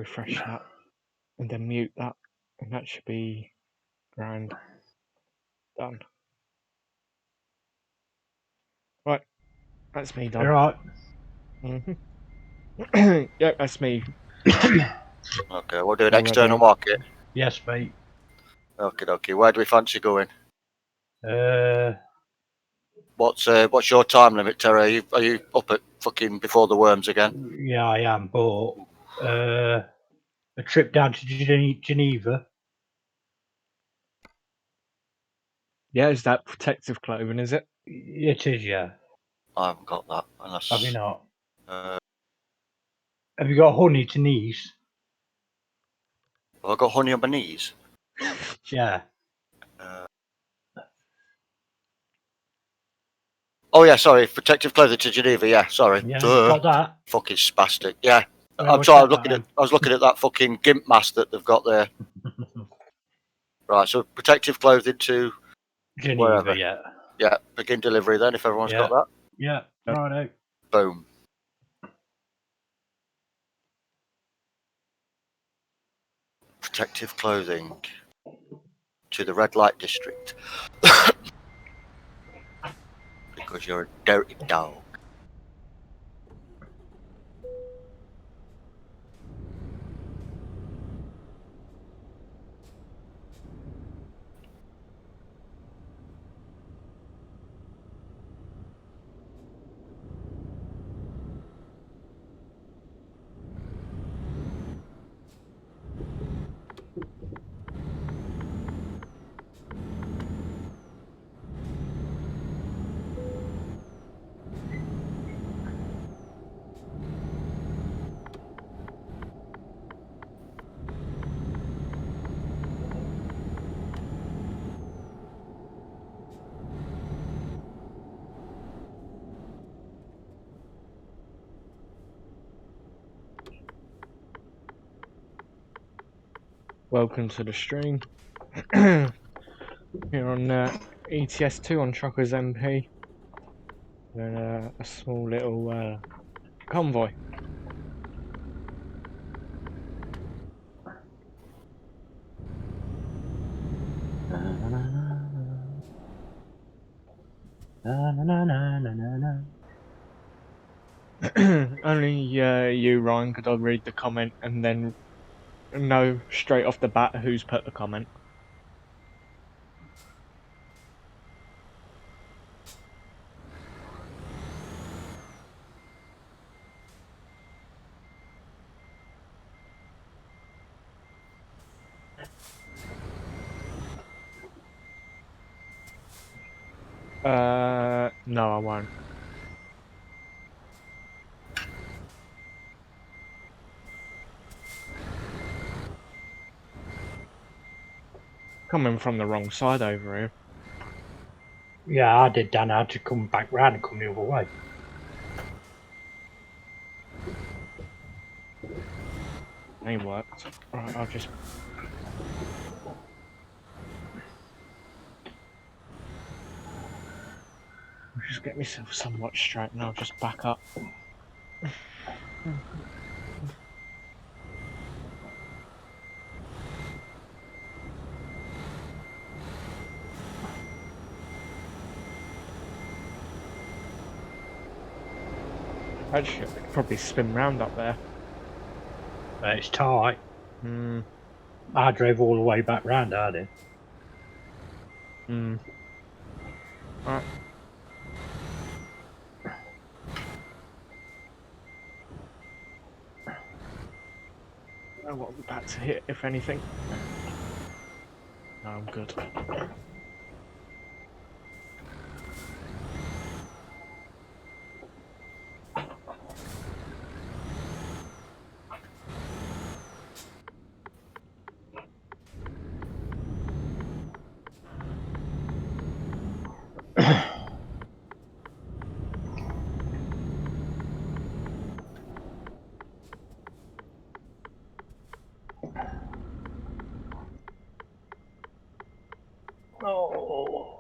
refresh that and then mute that, and that should be grand. Done. Right, that's me done. Alright. Yep, that's me. Okay, we'll do an external Already. market. Yes, mate. Okay. Where do we fancy going? What's What's your time limit, Terry? Are you up at fucking before the worms again? Yeah, I am, but a trip down to Geneva. Yeah, is that protective clothing, is it? It is, yeah. I haven't got that. Unless, Have you not? have Have you got honey to knees? I got honey on my knees? Yeah. Oh yeah, sorry. Protective clothing to Geneva. Yeah, sorry. Yeah, Duh. got that. Fucking spastic. Yeah. Well, I'm sorry. I was looking at that fucking gimp mask that they've got there. Right. So protective clothing to Geneva, wherever. yeah. Yeah. Begin delivery then. If everyone's got that. Yeah, righto. Boom. Protective clothing to the red light district. Because you're a dirty dog. Welcome to the stream. Here on ETS2 on Truckers MP. And a small little convoy. Only you, Ryan, could I read the comment and then know straight off the bat who's put the comment. No, I won't. Coming from the wrong side over here. Yeah, I did, Dan. I had to come back round and come the other way. Ain't worked. Right, I'll just get myself somewhat straight and I'll just back up. Actually, I could probably spin round up there. It's tight. Hmm. I drove all the way back round, I did. Alright. I know what I'm about to hit, if anything. No, I'm good. Oh.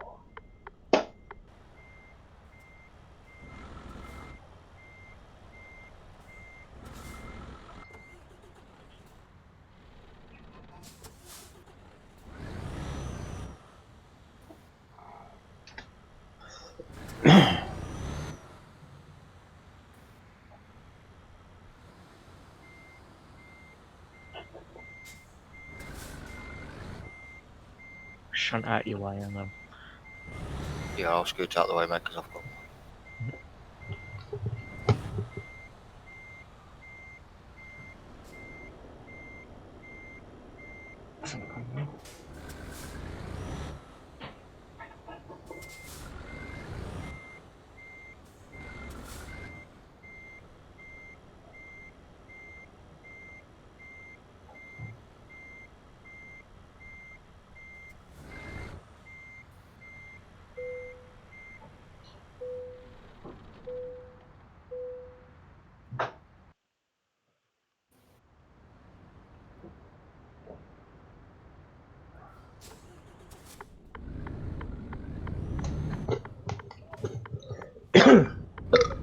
shunt out your way and then. Yeah, I'll scoot out the way, mate, because I've got.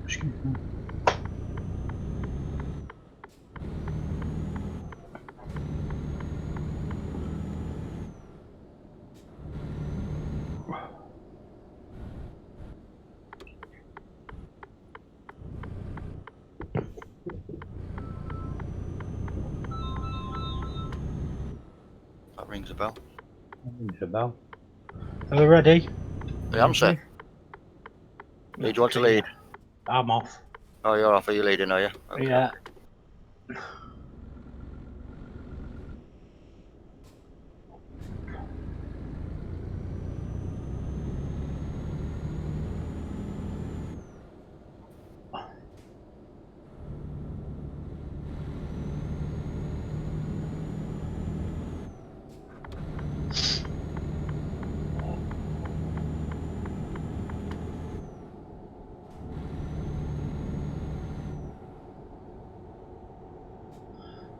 Excuse me. That rings a bell. Rings a bell. Are we ready? Yeah, I'm saying. Do you want to lead? I'm off. Oh, you're off. Are you leading, are you? Okay. Yeah.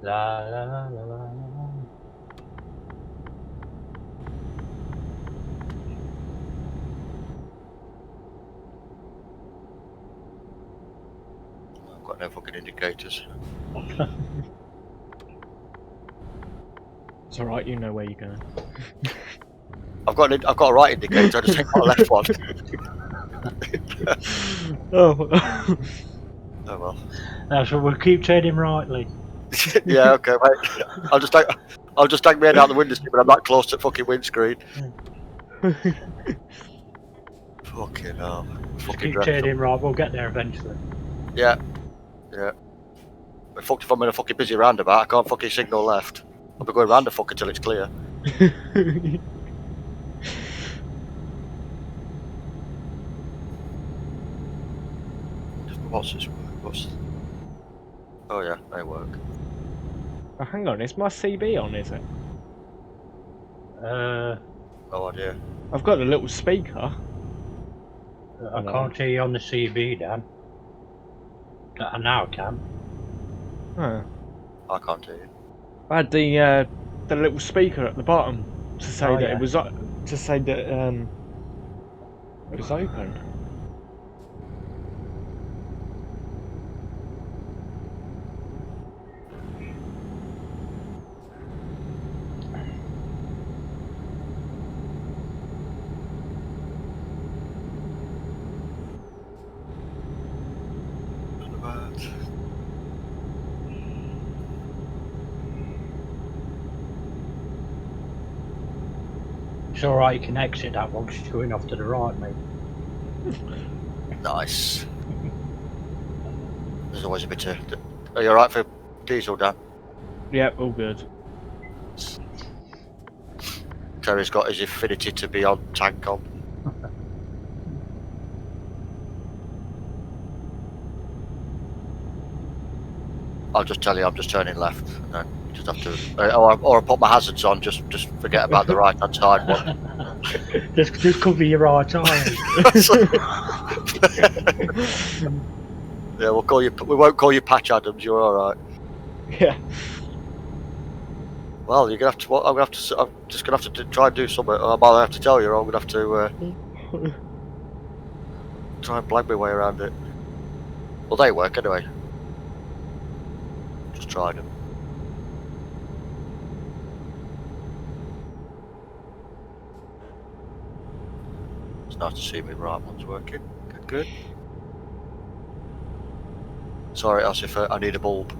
La la la la la la. I've got no fucking indicators. It's alright, you know where you're going. I've got a right indicator. I just ain't got a left one. Oh. Oh well. That's what we'll keep turning rightly. Yeah, okay, mate. I'll just take my head out the window, but I'm that close to the fucking windscreen. Fucking hell. Just Fucking keep dreadful. turning right. We'll get there eventually. Yeah. Yeah. But fucked if I'm in a fucking busy roundabout, I can't fucking signal left. I'll be going round the fuck until it's clear. What's this work? What's... Oh yeah, they work. Oh, hang on, is my CB on, is it? No idea. I've got a little speaker. I can't hear you on the CV, Dan. I now can. Oh. I can't hear you. I had the little speaker at the bottom to say that it was to say that it was open. It's alright, you can exit that one because you're going off to the right, mate. Nice. There's always a bit of... Are you alright for diesel, Dan? Yep, all good. Terry's got his affinity to be on tank on. I'll just tell you, I'm just turning left, and then you just have to, or I put my hazards on. Just forget about the right hand side one. just cover your right eye. Yeah, we'll call you. We won't call you Patch Adams. You're all right. Yeah. Well, you're gonna have to. I'm gonna have to. I'm just gonna have to try and do something. I'll either have to tell you, or I'm gonna have to try and blag my way around it. Well, they work anyway. Just tried them. It's nice to see me right one's working. Good. Sorry, Asif, I need a bulb.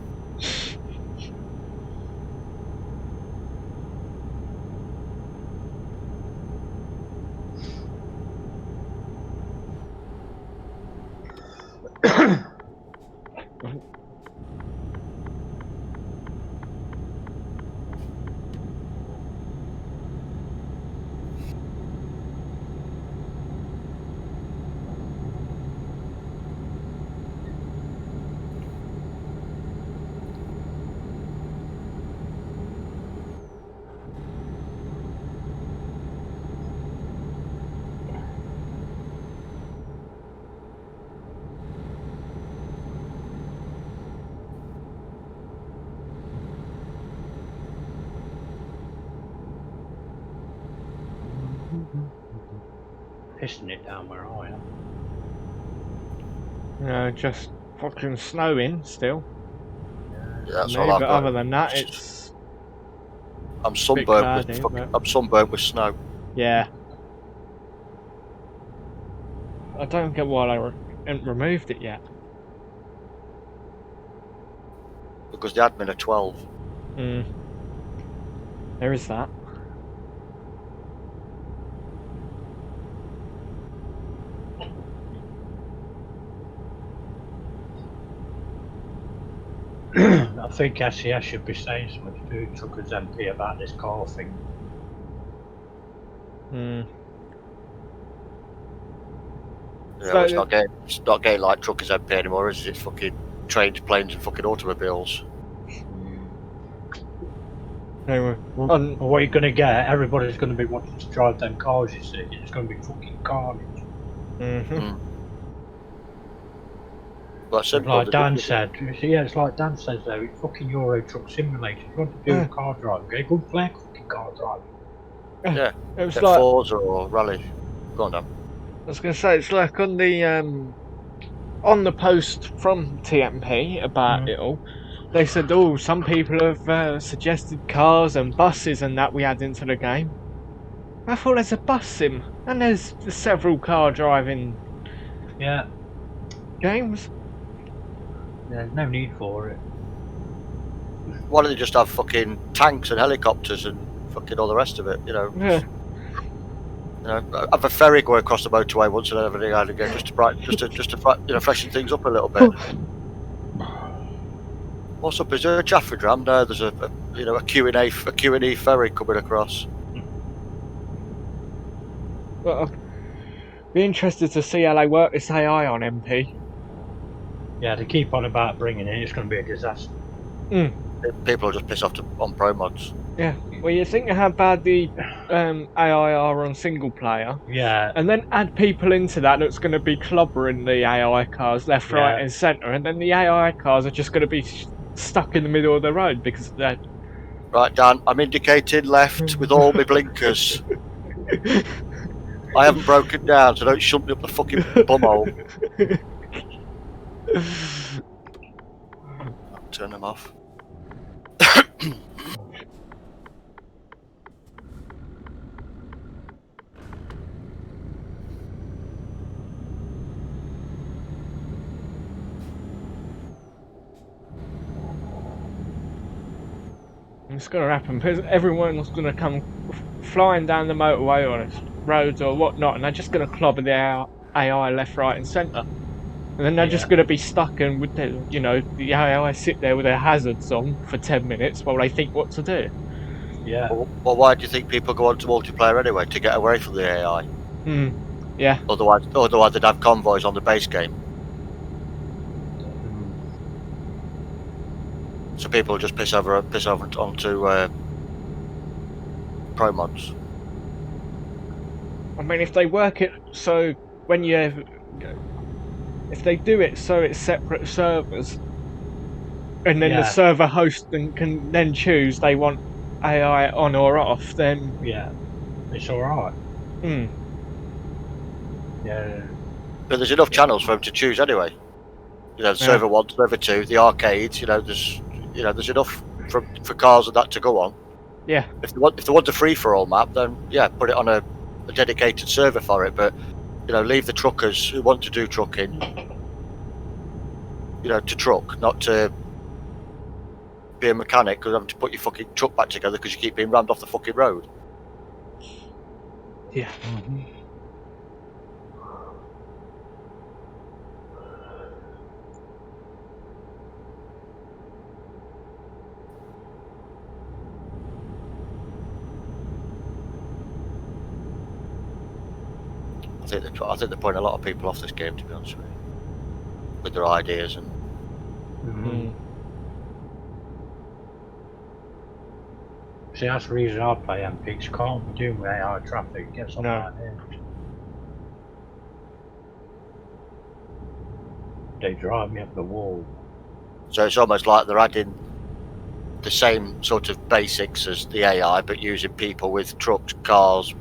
pissing it down where I am. Just fucking snowing still. Yeah, that's Me, all I've but got. other than that, it's I'm sunburnt with cloudy, fucking, but- I'm sunburnt with snow. yeah. I don't get why they haven't removed it yet. Because the admin are 12. There is that. I think SES should be saying something to Truckers MP about this car thing. Yeah, So well, it's not getting like Truckers MP anymore, is it? It's fucking trains, planes, and fucking automobiles. Anyway, Well, what you're going to get, everybody's going to be wanting to drive them cars, you see. It's going to be fucking carnage. But simple. Like Dan said, yeah, it's like Dan says though, it's fucking Euro Truck Simulator. If you want to do car driving, get a good flag fucking car driving. Yeah, it was get like Forza or Rally. Go on, Dan. I was going to say, it's like on the post from TMP about it all. They said, oh, some people have suggested cars and buses and that we add into the game. I thought there's a bus sim and there's several car driving games. There's no need for it. Why don't they just have fucking tanks and helicopters and fucking all the rest of it? You know, Yeah. you know, have a ferry go across the motorway once and everything and again, just to freshen things up a little bit. What's up? Is there a Jaffrey Ram? No, there's a Q&E ferry coming across. But I'd be interested to see how they work this AI on MP. Yeah, they keep on about bringing it, it's going to be a disaster. People will just piss off on pro mods. Yeah, well, you think of how bad the AI are on single player, and then add people into that's going to be clobbering the AI cars left, right, and centre, and then the AI cars are just going to be stuck in the middle of the road because of that. Right, Dan, I'm indicating left with all my blinkers. I haven't broken down, so don't shut me up the fucking bumhole. I'll turn them off. It's going to happen because everyone's going to come flying down the motorway or roads or whatnot, and they're just going to clobber the AI left, right, and centre. And then they're just going to be stuck and with the, the AI sit there with their hazards on for 10 minutes while they think what to do. Yeah. Well, why do you think people go on to multiplayer anyway? To get away from the AI. Yeah. Otherwise they'd have convoys on the base game. So people just piss over onto pro mods. I mean, if they work it so if they do it so it's separate servers, and then the server host can then choose they want AI on or off, then it's alright. But there's enough channels for them to choose anyway. Server 1, server 2, the arcades. There's enough for cars and that to go on. Yeah. If they want a free for all map, then put it on a dedicated server for it. But leave the truckers who want to do trucking, to truck, not to be a mechanic because having to put your fucking truck back together because you keep being rammed off the fucking road. Yeah. I think they're putting a lot of people off this game, to be honest with their ideas and. See, that's the reason I play MPs. Can't be doing with AI traffic. Gets on my nerves. They drive me up the wall. So it's almost like they're adding the same sort of basics as the AI, but using people with trucks, cars,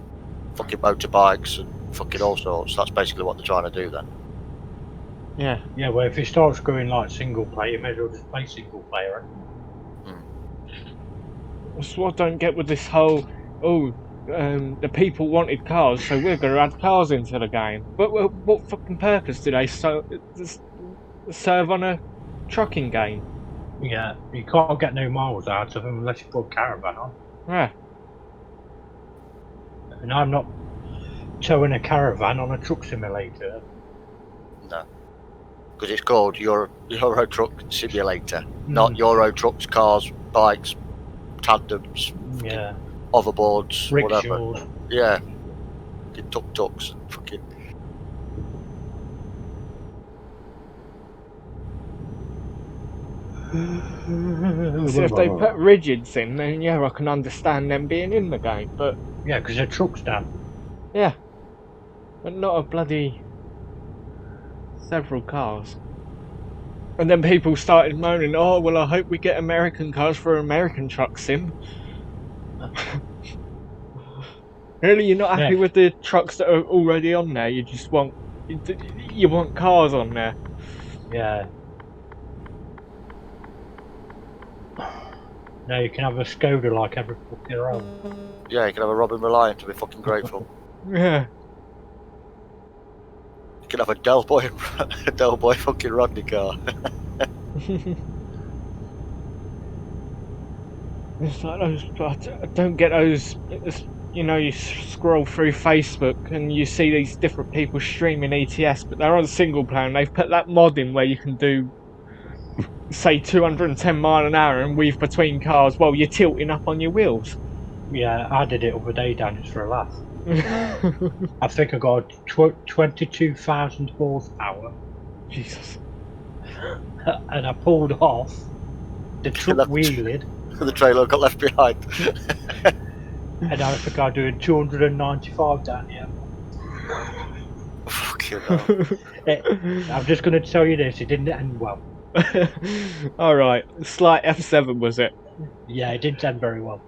fucking motorbikes, and fucking all sorts. That's basically what they're trying to do then. Yeah. Yeah, well, if it starts going like single player, you may as well just play single player. That's what I don't get with this whole, the people wanted cars, so we're going to add cars into the game. But what fucking purpose do they serve on a trucking game? Yeah, you can't get no miles out of them unless you put a caravan on. Yeah. And I'm not towing a caravan on a truck simulator. No. Because it's called Euro Truck Simulator, not Euro Trucks, cars, bikes, tandems, Yeah, hoverboards, whatever. rickshaws. Yeah. Fucking tuk-tuks, fucking... So if they put rigids in, then yeah, I can understand them being in the game, but Yeah, because they're trucks, Dan. yeah. But not a bloody several cars. And then people started moaning, oh, well, I hope we get American cars for American truck sim. Really, you're not happy Yeah. with the trucks that are already on there? You just want, you want cars on there. Yeah. Now you can have a Skoda like every fucking road. Yeah, you can have a Robin Reliant to be fucking grateful. Yeah. You can have a Del Boy, a Del Boy fucking Rodney car. It's like those, I don't get those, you know, you scroll through Facebook and you see these different people streaming ETS, but they're on single player and they've put that mod in where you can do, say, 210 mile an hour and weave between cars while you're tilting up on your wheels. Yeah, I did it the other day, Dan, just for a laugh. I think I got 22,000 horsepower. Jesus. And I pulled off. The truck wheeled. The trailer got left behind. And I think I'm doing 295 down here. Fucking hell. I'm just going to tell you this, it didn't end well. Alright, slight F7 was it? Yeah, it didn't end very well.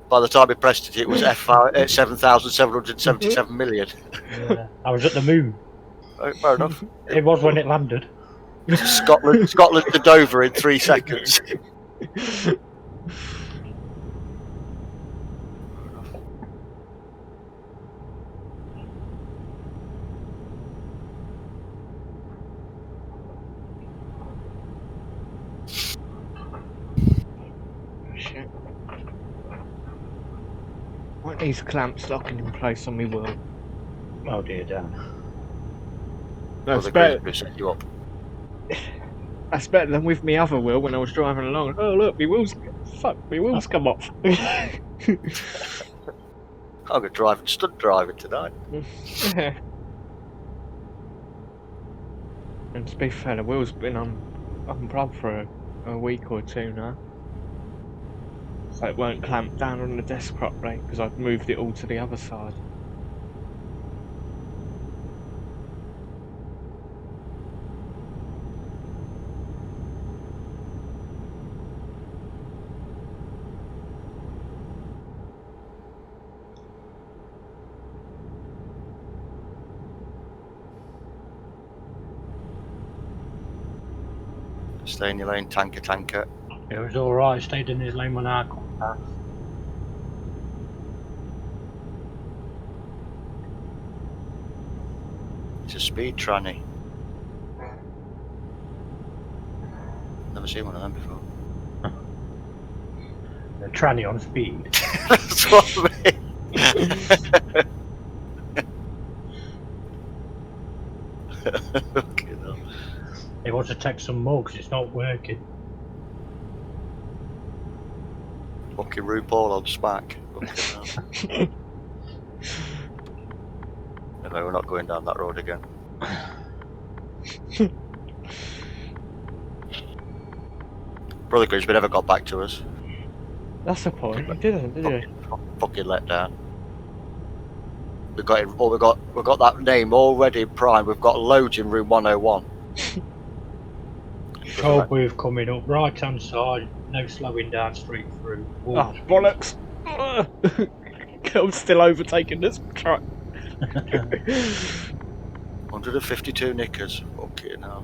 By the time he pressed it, it was 7,777 million. Yeah, I was at the moon. Oh, fair enough. It was when it landed. Scotland to Dover in 3 seconds. Shit. Want these clamps locking in place on me wheel? Oh dear, Dan. That's the better. grease set you up. That's better than with me other wheel when I was driving along. Oh look, my wheels. Fuck, my wheels come off. I'm going driving, stunt driving tonight. Yeah. And to be fair, the wheel's been unplugged for a week or two now. So it won't clamp down on the desk properly because I've moved it all to the other side. Stay in your lane, tanker. It was alright, stayed in his lane when I got past. It's a speed tranny. Never seen one of them before. A tranny on speed. That's what I mean. Fucking hell. He wants to take some more because it's not working. Fucking RuPaul on smack. Anyway, we're not going down that road again. Brother Grimsby never got back to us. That's the point. He didn't, did he? Fucking let down. We got it. Oh, we got that name already in Prime. We've got loads in room 101. Cold wave coming up, right hand side, no slowing down, straight through. Oh, bollocks! I'm still overtaking this truck. 152 knickers. Okay, now.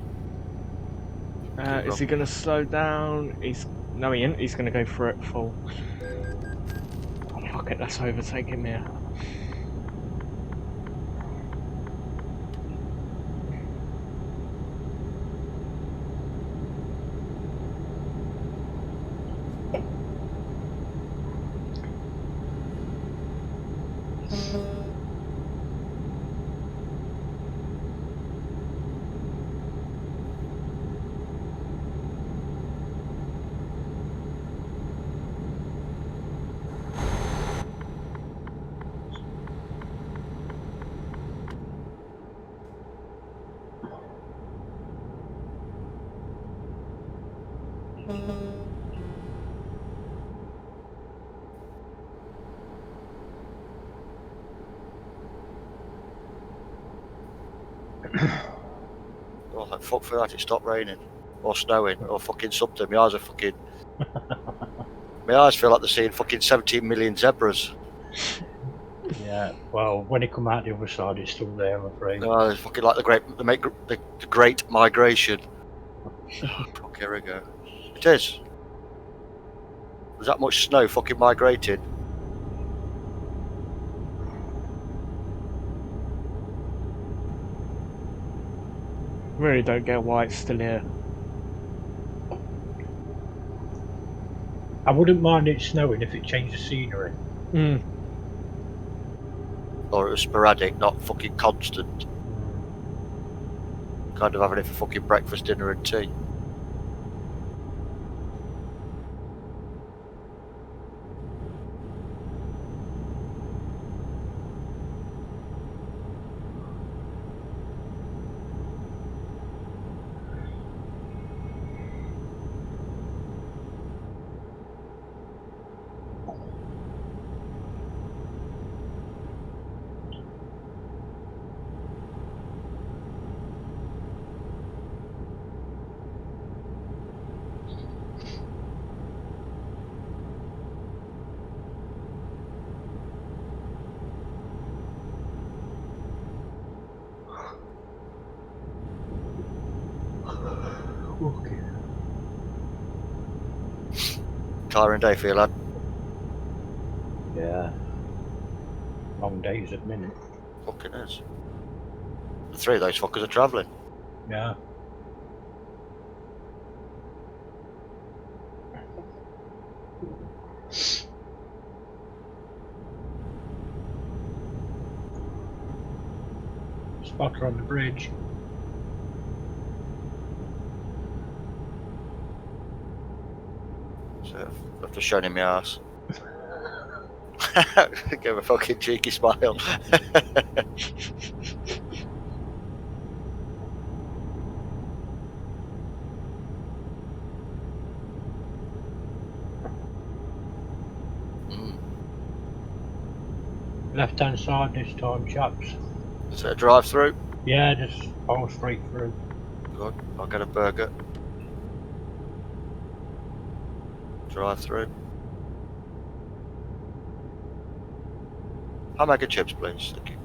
Is he going to slow down? No, he isn't. He's going to go for it full. Oh, fuck it, that's overtaking me. Oh, like, fuck for that, it stopped raining. Or snowing, or fucking something. My eyes are fucking... My eyes feel like they're seeing fucking 17 million zebras. Yeah, well, when it come out the other side, it's still there, I'm afraid. Oh, it's fucking like the Great Migration. Oh, fuck, here we go. It is. There's that much snow fucking migrating. Really don't get why it's still here. I wouldn't mind it snowing if it changed the scenery. Or it was sporadic, not fucking constant. Kind of having it for fucking breakfast, dinner and tea. Okay. Tiring day for you, lad. Yeah. Long days at the minute. Fucking is. The three of those fuckers are travelling. Yeah. Spotter on the bridge. So I've just shown him my ass. Give a fucking cheeky smile. Left hand side this time, chaps. Is it a drive through? Yeah, just all straight through. Good. I'll get a burger. Drive through. I'll make a chips, please. Thank you.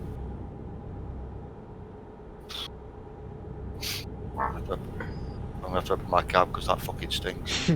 I'm gonna have to open my cab because that fucking stinks.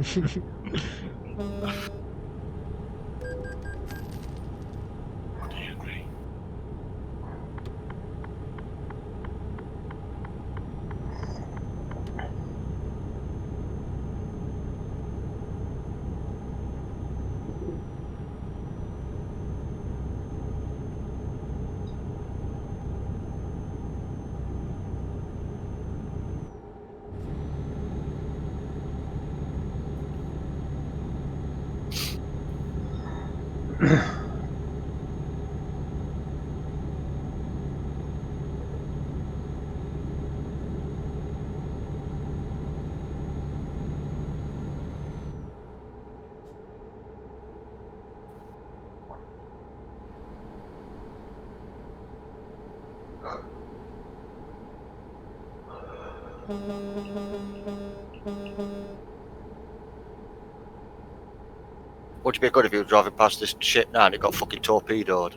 Would you be good if you were driving past this shit now and it got fucking torpedoed?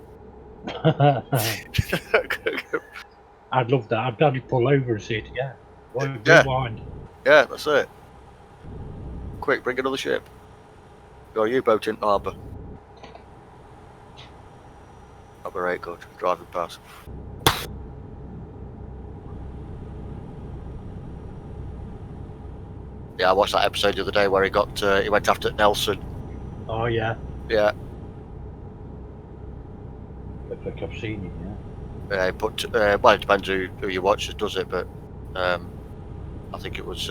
I'd love that. I'd bloody pull over and see it again. Yeah. Rewind. Yeah, that's it. Quick, bring another ship. Your U-boat in harbour. That'd be right good. Driving past. Yeah, I watched that episode the other day where he went after Nelson. Oh yeah. Yeah. I think I've seen it. Yeah. Yeah, but well, it depends who you watch that does it, but I think it was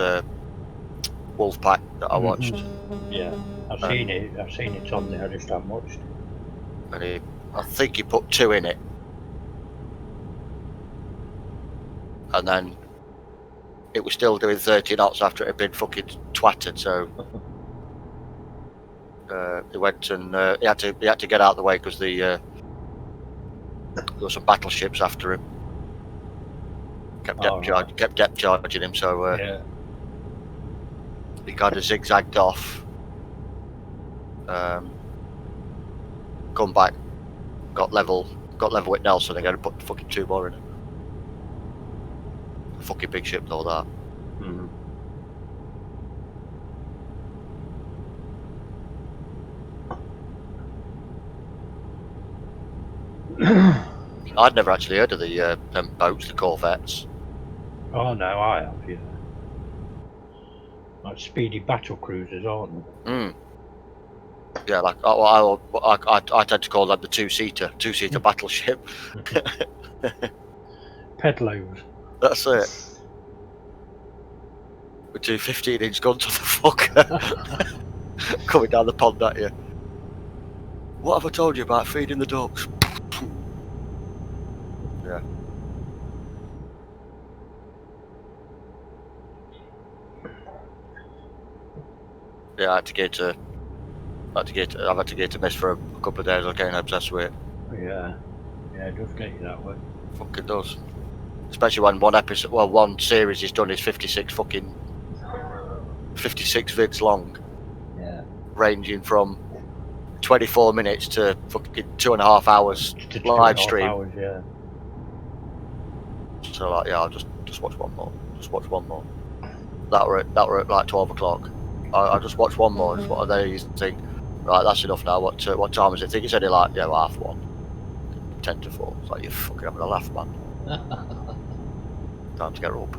Wolfpack that I watched. Yeah, I've seen it. I've seen it on there. I just haven't watched it. And I think he put 2 in it, and then it was still doing 30 knots after it had been fucking twatted. So he went and he had to get out of the way because there were some battleships after him. Kept depth charging him, so Yeah. he kind of zigzagged off. Come back, got level with Nelson again, and put fucking 2 more in it. Fucking big ship and all that. I'd never actually heard of the them boats, the Corvettes. Oh no, I have. Yeah. Like speedy battle cruisers, aren't they? Yeah, like I tend to call them the two-seater battleship. Pedlos. That's it. With 2 15-inch guns on the fucker. Coming down the pond at you. What have I told you about feeding the ducks? Yeah. Yeah, I've had to get to Miss for a couple of days. I was getting obsessed with it. Yeah. Yeah, it does get you that way. Fucking does. Especially when one series is done is 56 vids long. Yeah. Ranging from 24 minutes to fucking 2.5 hours live stream. Hours, yeah. So like, yeah, I'll just watch one more. Just watch one more. That were at like 12 o'clock. I just watch one more. Just what are they used to think? Right, that's enough now. What time is it? I think it's only like 1:30. 10 to 4. It's like, you're fucking having a laugh, man. Time to get up.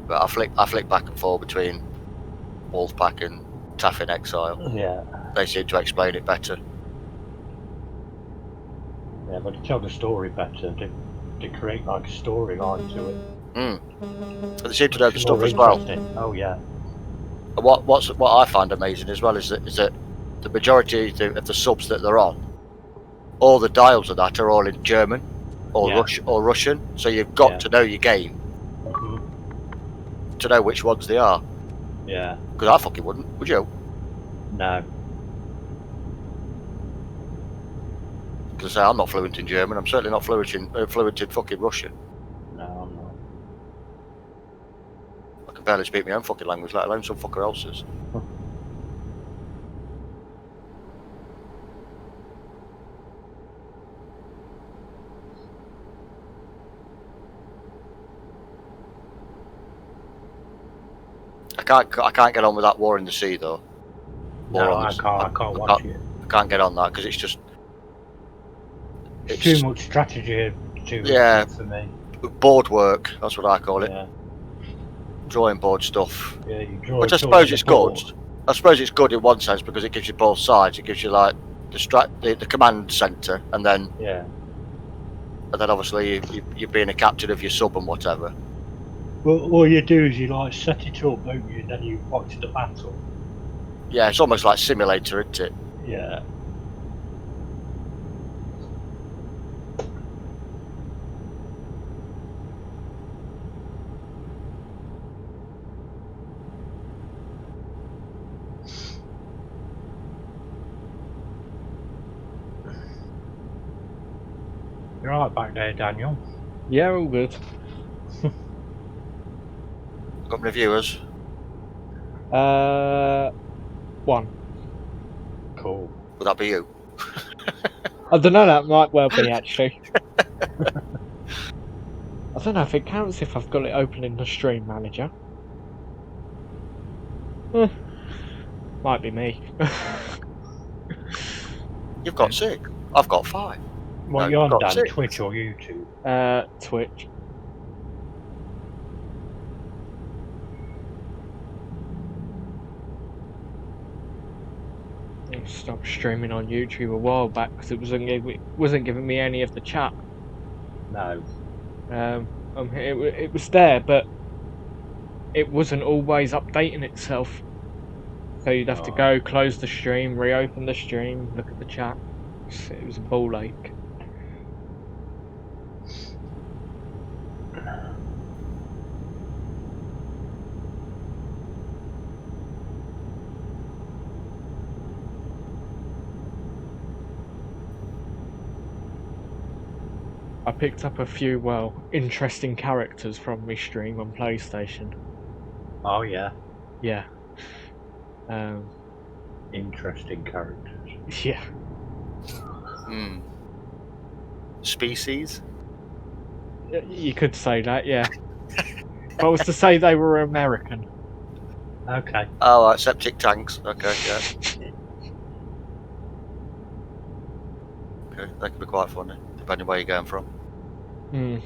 But I flick back and forth between Wolfpack and Taff in Exile. Yeah. They seem to explain it better. Yeah, but to tell the story better, to create like a storyline to it. But they seem to know the stuff as well. Oh yeah. And what I find amazing as well is that the majority of the subs that they're on, all the dials of that are all in German or Russian. So you've got to know your game to know which ones they are. Yeah. Because I fucking wouldn't, would you? No. Because I'm not fluent in German. I'm certainly not fluent in fucking Russian. No, I'm not. I can barely speak my own fucking language, let alone some fucker else's. I can't get on with that War in the Sea though. No, I can't watch it. I can't get on that because it's too much strategy for me. Board work, that's what I call it. Yeah. Drawing board stuff. Yeah, you draw. Which I suppose it's good. I suppose it's good in one sense because it gives you both sides. It gives you like the command centre, and then obviously you're being a captain of your sub and whatever. Well, all you do is you like set it up, don't you? And then you watch the battle. Yeah, it's almost like simulator, isn't it? Yeah. You're right back there, Daniel. Yeah, all good. Got many viewers? One. Cool. Would that be you? I don't know, that might well be actually. I don't know if it counts if I've got it open in the stream manager. Might be me. You've got 6. I've got 5. What No, you on, got Dan? 6. Twitch or YouTube? Twitch. I stopped streaming on YouTube a while back because it wasn't giving me any of the chat. No. It was there, but it wasn't always updating itself. So you'd have to go close the stream, reopen the stream, look at the chat. It was a ball ache. I picked up a few, well, interesting characters from my stream on PlayStation. Oh yeah. Yeah. Interesting characters. Yeah. Species? You could say that, yeah. If I was to say they were American. Okay. Oh, right, septic tanks. Okay, yeah. Okay, that could be quite funny, depending where you're going from. Yeah,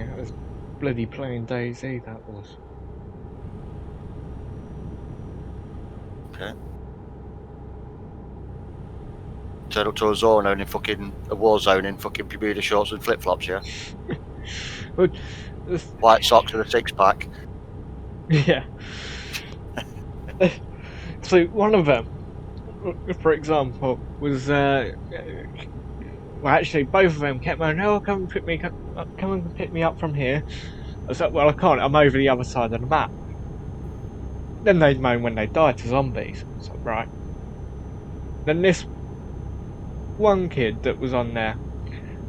it was bloody playing DayZ, that was. Okay. Turn up to a zone in a war zone in fucking Bermuda shorts and flip flops, yeah? But, White socks and a 6-pack. yeah. So one of them, for example, was well, actually both of them kept going, "Oh, come and pick me up from here." I was like, "Well, I can't. I'm over the other side of the map." Then they'd moan when they died to zombies. I was like, right. Then this one kid that was on there,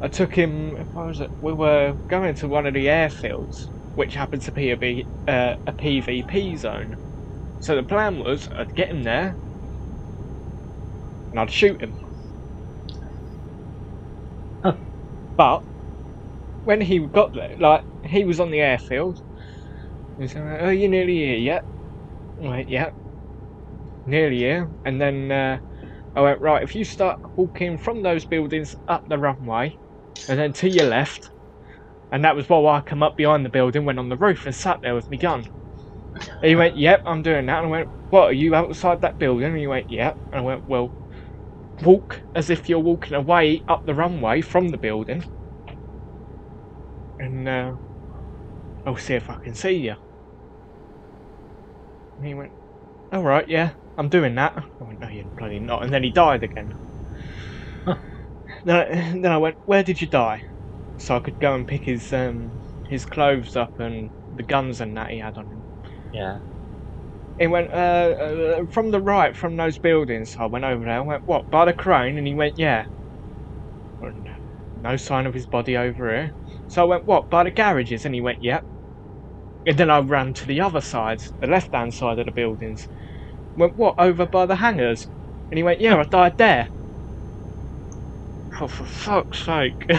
I took him. What was it? We were going to one of the airfields, which happened to be a PvP zone. So the plan was, I'd get him there, and I'd shoot him. But when he got there, like, he was on the airfield, he said, "Oh, you're nearly here yet?" I went, "Yeah, nearly here." And then I went, "Right, if you start walking from those buildings up the runway, and then to your left," and that was while I come up behind the building, went on the roof and sat there with my gun. And he went, "Yep, I'm doing that." And I went, "What, are you outside that building?" And he went, "Yep." And I went, "Well, walk as if you're walking away up the runway from the building, and I'll see if I can see you." And he went, "Alright, yeah, I'm doing that." I went, "No, you're bloody not." And then he died again. Then I went, "Where did you die?" So I could go and pick his clothes up and the guns and that he had on him. Yeah. He went, "From the right, from those buildings." So I went over there. I went, "What, by the crane?" And he went, "Yeah." And no sign of his body over here. So I went, "What, by the garages?" And he went, "Yep." And then I ran to the other side, the left-hand side of the buildings. Went, "What, over by the hangars?" And he went, "Yeah, I died there." Oh, for fuck's sake.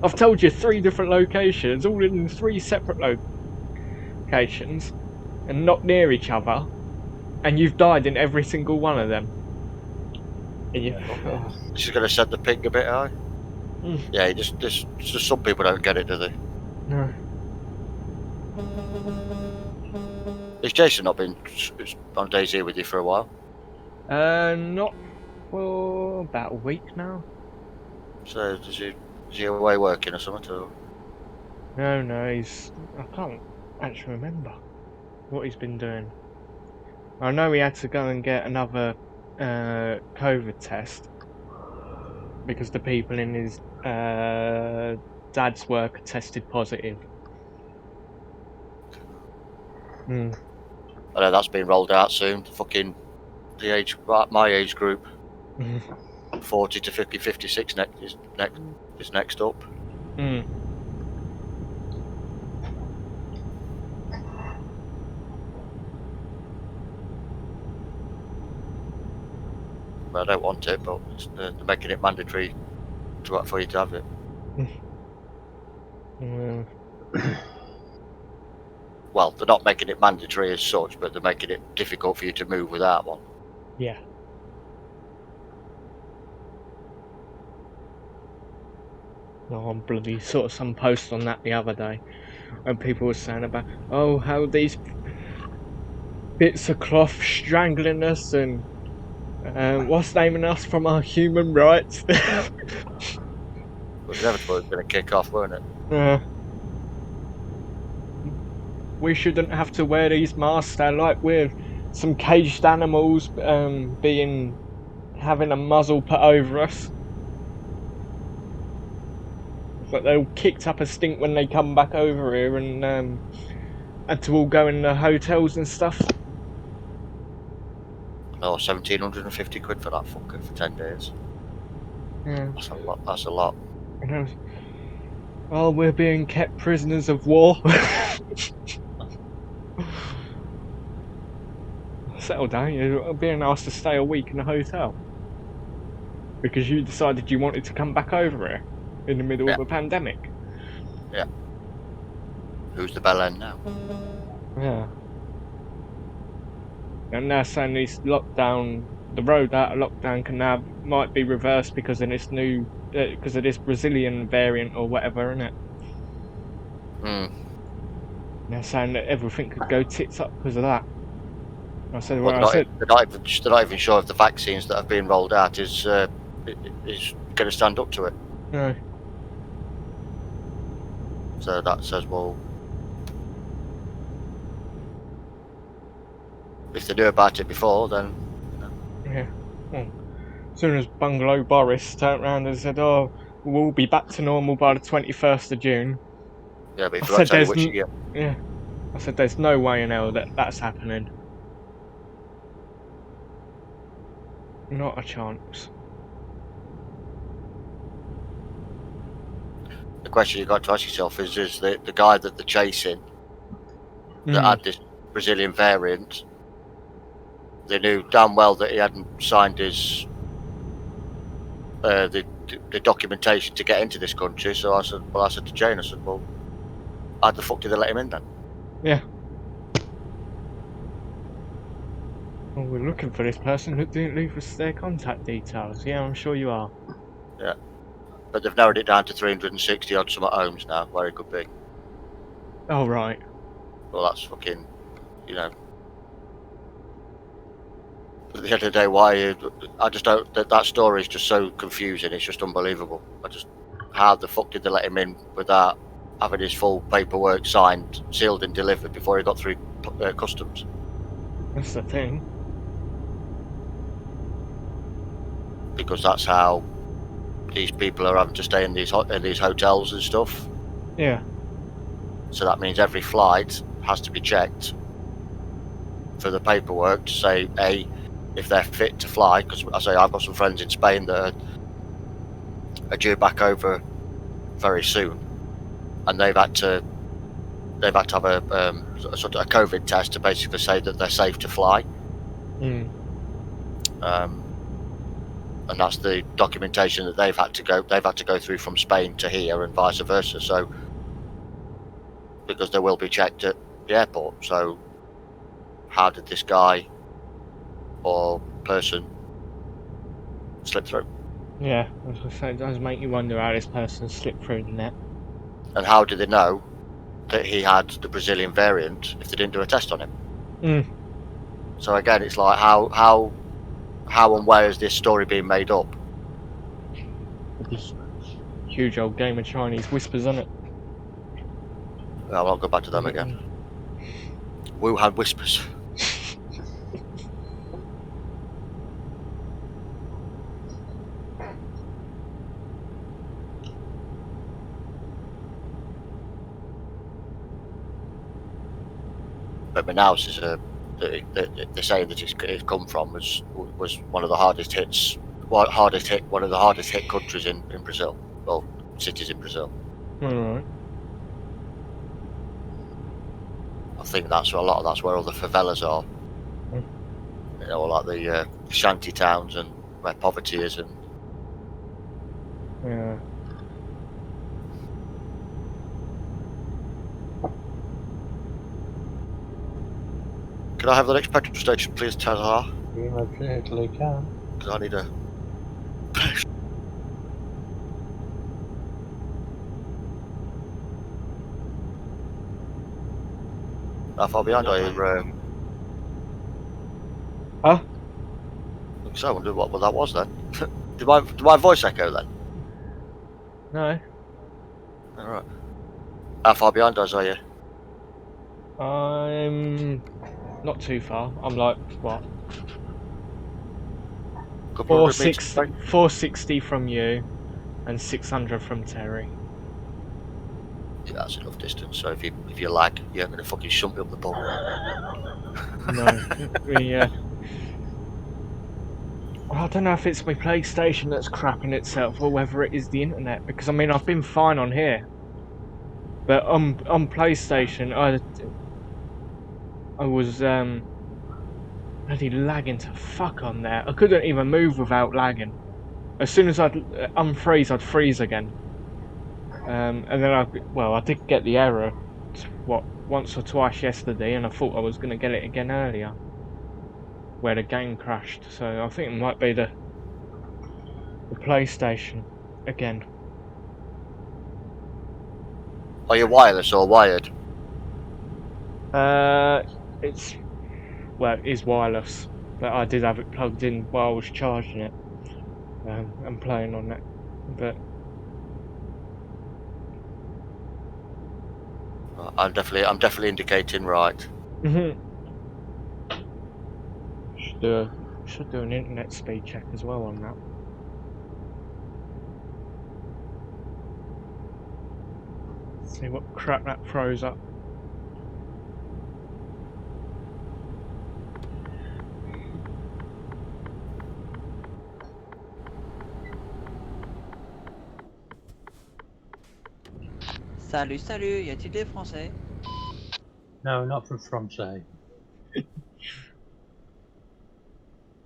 I've told you 3 different locations, all in 3 separate locations, and not near each other, and you've died in every single one of them. And you, She's going to set the ping a bit high. Yeah, just some people don't get it, do they? No. Has Jason not been on DayZ with you for a while? Not for about a week now. So is he away working or something? Or? No, I can't actually remember what he's been doing. I know he had to go and get another COVID test because the people in his dad's work tested positive. I know that's being rolled out soon. Fucking my age group, 40 to 56 is next up. I don't want it, but they're making it mandatory for you to have it. Mm. Well, they're not making it mandatory as such, but they're making it difficult for you to move without one. Yeah. No, I'm bloody saw some post on that the other day, and people were saying about, oh, how these bits of cloth strangling us and what's naming us from our human rights. It was inevitable. It was going to kick off, weren't it? We shouldn't have to wear these masks. They're like we're some caged animals having a muzzle put over us. But they're all kicked up a stink when they come back over here and had to all go in the hotels and stuff. No, 1,750 quid for that fucker for 10 days. Yeah. That's a lot. That's a lot. Oh, we're being kept prisoners of war. Settle down, you're being asked to stay a week in a hotel because you decided you wanted to come back over here in the middle of a pandemic. Yeah. Who's the bell end now? Yeah. And they're saying the road out of lockdown might be reversed because of this because of this Brazilian variant or whatever, innit? They're saying that everything could go tits up because of that. I said, They're not even sure if the vaccines that have been rolled out is going to stand up to it. No. So that says, well, if they knew about it before, then. Yeah. Well, as soon as Bungalow Boris turned around and said, "Oh, we'll be back to normal by the 21st of June." Yeah, but if you tell you which year. Yeah. I said, "There's no way in hell that's happening. Not a chance." The question you got to ask yourself is the guy that they're chasing that had this Brazilian variant, they knew damn well that he hadn't signed his the documentation to get into this country. So I said to Jane, I said, well, how the fuck did they let him in then? Yeah. Well, we're looking for this person who didn't leave us their contact details. Yeah, I'm sure you are. Yeah. But they've narrowed it down to 360 odd some homes now, where it could be. Oh, right. Well, that's fucking, At the end of the day, I just don't. That story is just so confusing. It's just unbelievable. How the fuck did they let him in without having his full paperwork signed, sealed, and delivered before he got through customs? That's the thing. Because that's how these people are having to stay in these hotels and stuff. Yeah. So that means every flight has to be checked for the paperwork to say if they're fit to fly. Because I've got some friends in Spain that are due back over very soon, and they've had to have a sort of a COVID test to basically say that they're safe to fly. And that's the documentation that they've had to go through from Spain to here and vice versa. So because they will be checked at the airport. So how did this guy or person slip through? Yeah, I was gonna say, it does make you wonder how this person slipped through the net. And how did they know that he had the Brazilian variant if they didn't do a test on him? So again, it's like how and where is this story being made up? This huge old game of Chinese whispers, isn't it? Well, I'll go back to them again. Wuhan whispers. But Manaus is they're saying that it's come from was one of the hardest hit countries in Brazil, well, cities in Brazil. Alright. I think that's where all the favelas are. Like the shanty towns and where poverty is, and Yeah. can I have the next petrol station, please, Tazar? You most certainly can. Because I need a. How far behind are you? Huh? So I wonder what that was then. did my voice echo then? No. All right. How far behind us are you? I'm not too far. I'm like, what? Couple hundred meters away? 460 from you and 600 from Terry. Yeah, that's enough distance. So if you lag, you ain't gonna fucking shut me up the bum. No. Yeah. I don't know if it's my PlayStation that's crapping itself or whether it is the internet, because I mean I've been fine on here, but on PlayStation I was bloody lagging to fuck on there. I couldn't even move without lagging. As soon as I'd unfreeze, I'd freeze again. And then I did get the error, once or twice yesterday, and I thought I was going to get it again earlier, where the game crashed. So I think it might be the PlayStation again. Are you wireless or wired? It's it is wireless, but I did have it plugged in while I was charging it, and playing on it. But I'm definitely indicating right. should do an internet speed check as well on that. See what crap that throws up. Salut, salut, y a-t-il des Français? No, not from France. I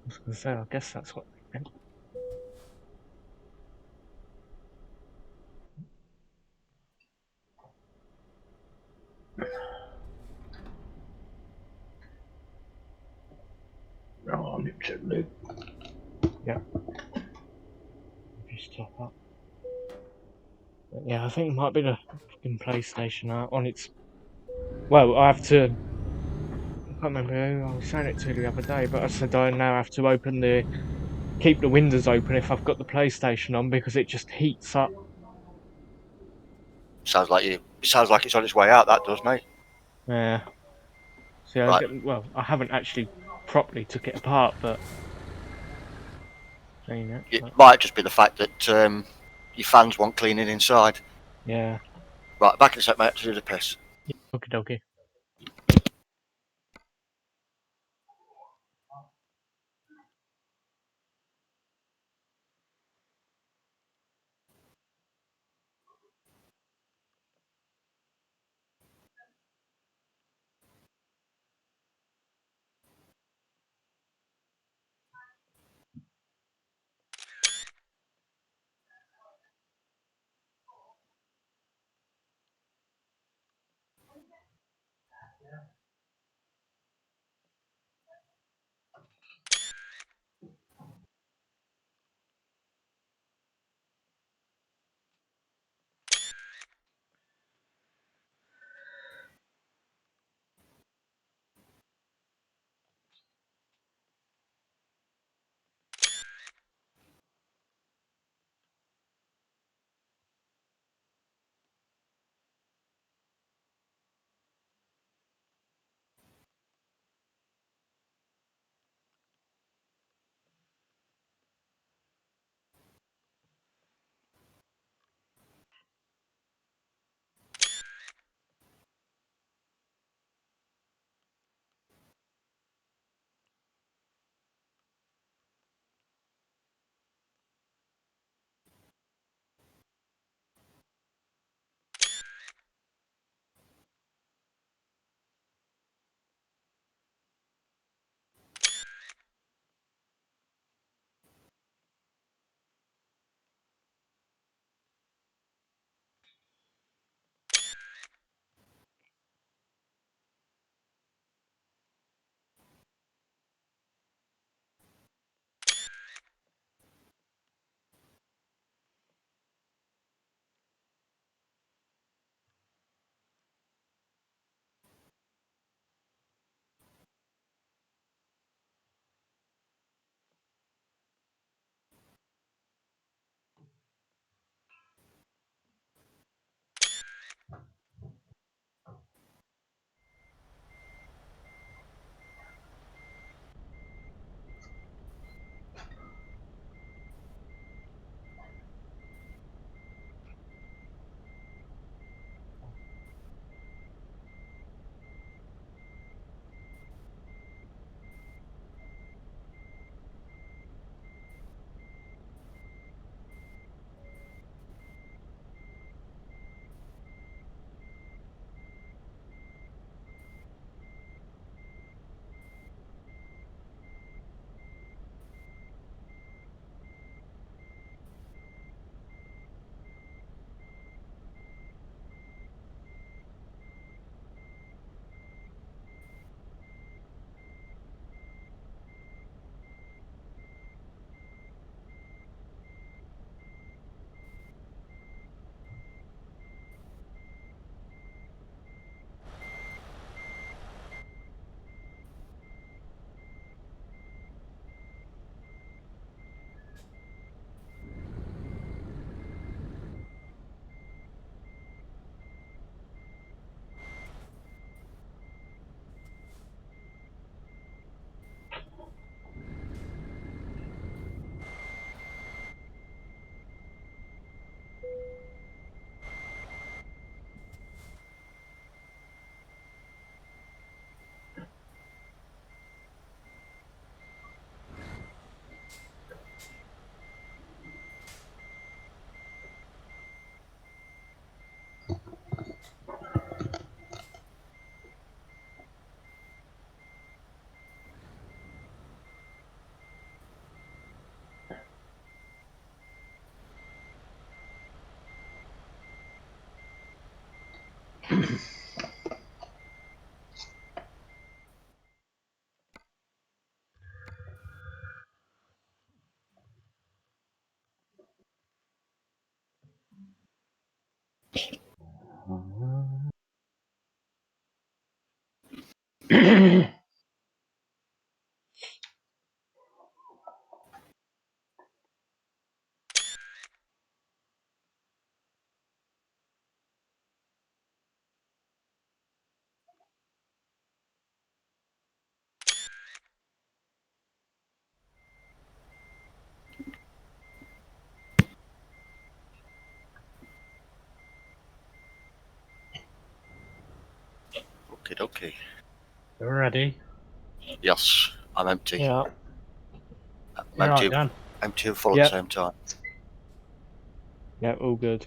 was going to say, I guess that's what they meant. Oh, literally. Yeah. If you stop up. But yeah, I think it might be the fucking PlayStation on its. Well, I have to. I can't remember who I was saying it to the other day, but I said I now have to keep the windows open if I've got the PlayStation on, because it just heats up. Sounds like it's on its way out. That does, mate. Yeah. See, Right. I haven't actually properly took it apart, but seen it. It But, might just be the fact that your fans want cleaning inside. yeah. Right, back in a sec, mate. To do the piss. Okie dokie. Okay. Ready? Yes, I'm empty. Yeah. I'm empty, Right then. empty and full Yeah. at the same time. Yeah, all good.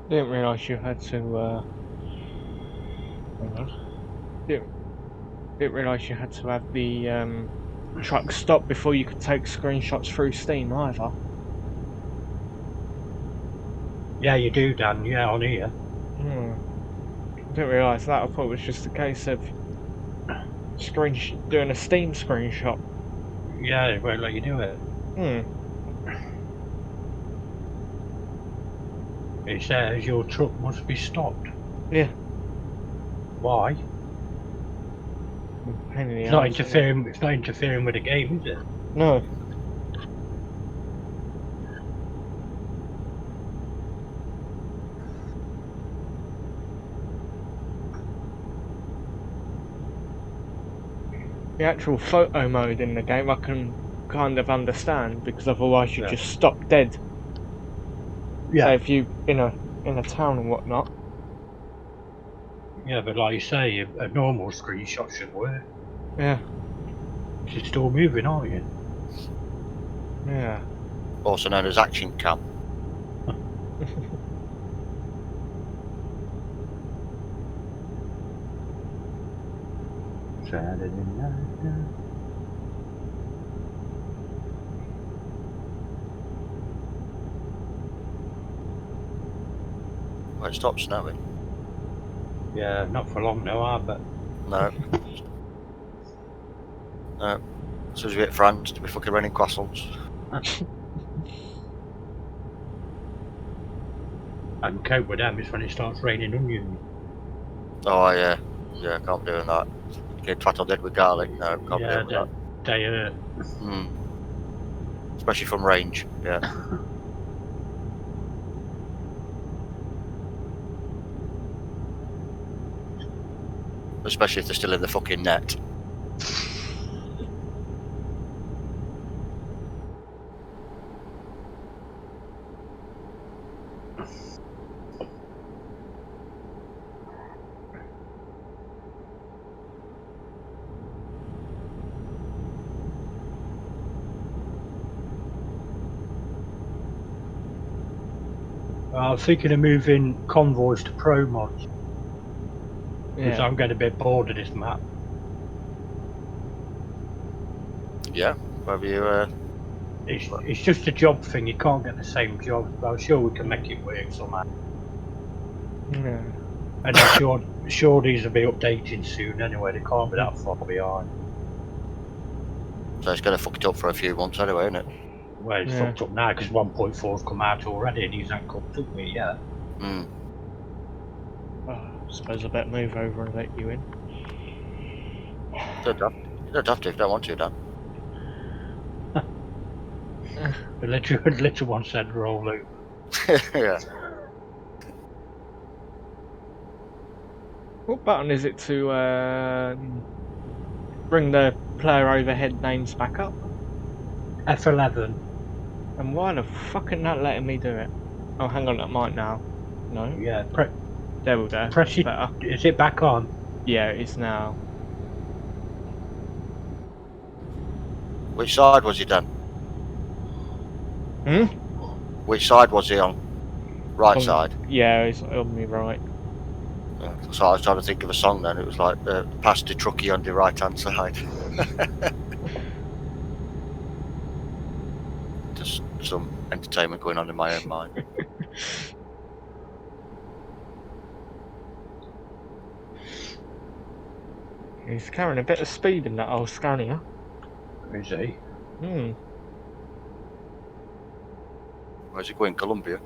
Didn't realise you had to. Hang on. Didn't realise you had to have the truck stop before you could take screenshots through Steam either. Yeah, you do, Dan. Yeah, on here. Didn't realise that. I thought it was just a case of doing a Steam screenshot. Yeah, it won't let you do it. It says your truck must be stopped. Yeah. Why? pain in the It's not arse, isn't it? interfering. It's not interfering with the game, is it? No. The actual photo mode in the game I can kind of understand, because otherwise you Yeah. just stop dead. Yeah. So if you in a town and whatnot. Yeah, but like you say, a normal screenshot should work. Yeah. You're still moving, aren't you? Yeah. Also known as action cam. Saturday night. Well, it stopped snowing. Yeah, not for long now, I bet. No. No. As soon as we hit France, to be fucking raining croissants. I can cope with them is when it starts raining onions. Oh yeah. Yeah, can't be doing that. Get twat on dead with garlic. No, can't be Yeah, doing that. they hurt. Especially from range. Yeah. Especially if they're still in the fucking net. I was thinking of moving convoys to pro mods because Yeah. I'm getting a bit bored of this map. Yeah. Whether you It's just a job thing. You can't get the same job, but I'm sure we can make it work somehow. Yeah. And I'm sure these will be updating soon anyway. They can't be that far behind. so it's gonna fuck it up for a few months anyway, isn't it? Well, it's Yeah. fucked up now because 1.4's come out already and he's not caught up with it yet. Oh, I suppose I better move over and let you in. You don't have to if you don't want to, Dan. The little one said roll over. Yeah. What button is it to bring the player overhead names back up? F11. And why the fuck isn't that letting me do it? Oh, hang on, that might now. No? Yeah, There we go. press it. Better. Is it back on? Yeah, it is now. Which side was he, Dan? Hmm? Which side was he on? Right On- side. Yeah, it's on me right. Yeah. So I was trying to think of a song then. It was like "Pass the Truckee on the right hand side." Just some entertainment going on in my own mind. He's carrying a bit of speed in that old Scania. Is he? Hmm. Where's he going? Colombia?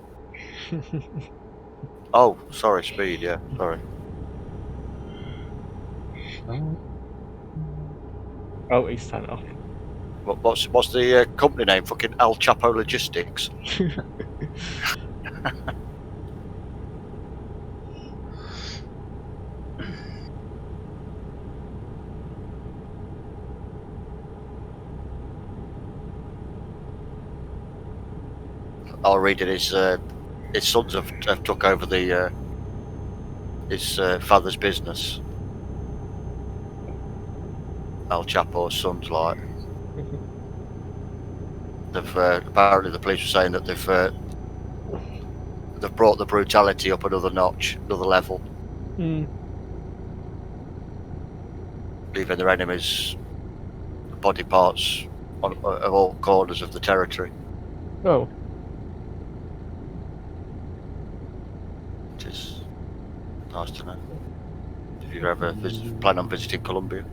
Oh, sorry, speed. Yeah, sorry. Oh, he's turned off. What's the company name? Fucking El Chapo Logistics. I'll read it. His sons have took over his father's business. El Chapo's sons, like they've apparently the police were saying that they've brought the brutality up another notch, another level, Hmm. leaving their enemies' body parts of all corners of the territory. Oh. Which is nice to know. If you ever plan on visiting Colombia.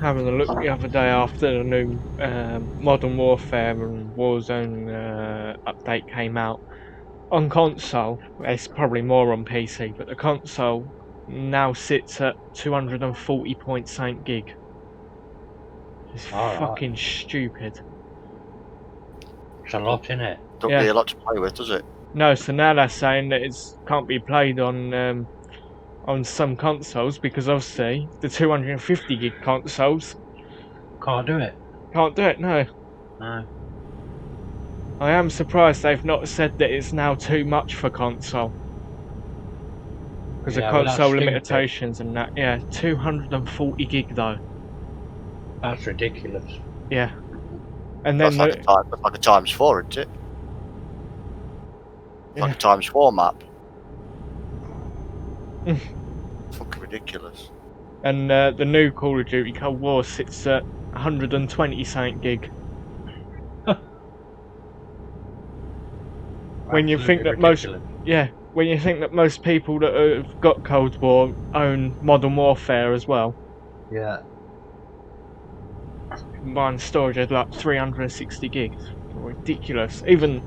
having a look the other day after the new Modern Warfare and Warzone update came out. On console, it's probably more on PC, but the console now sits at 240.8 gig. It's Alright. fucking stupid. It's a lot, in it? Don't Yeah. be a lot to play with, does it? No, so now they're saying that it can't be played on some consoles because obviously the 250 gig consoles Can't do it. can't do it. No, No. I am surprised they've not said that it's now too much for console because Yeah, of well, that's console stupid. limitations and that. Yeah, 240 gig though. That's ridiculous. Yeah, and then That's like a times 4, isn't it? Like a times 4 map. Mm. Fucking ridiculous. and the new Call of Duty Cold War sits at 120 something gig. When you think that Ridiculous. when you think that most people that have got Cold War own Modern Warfare as well, Yeah. combined storage is like 360 gigs. Ridiculous. Even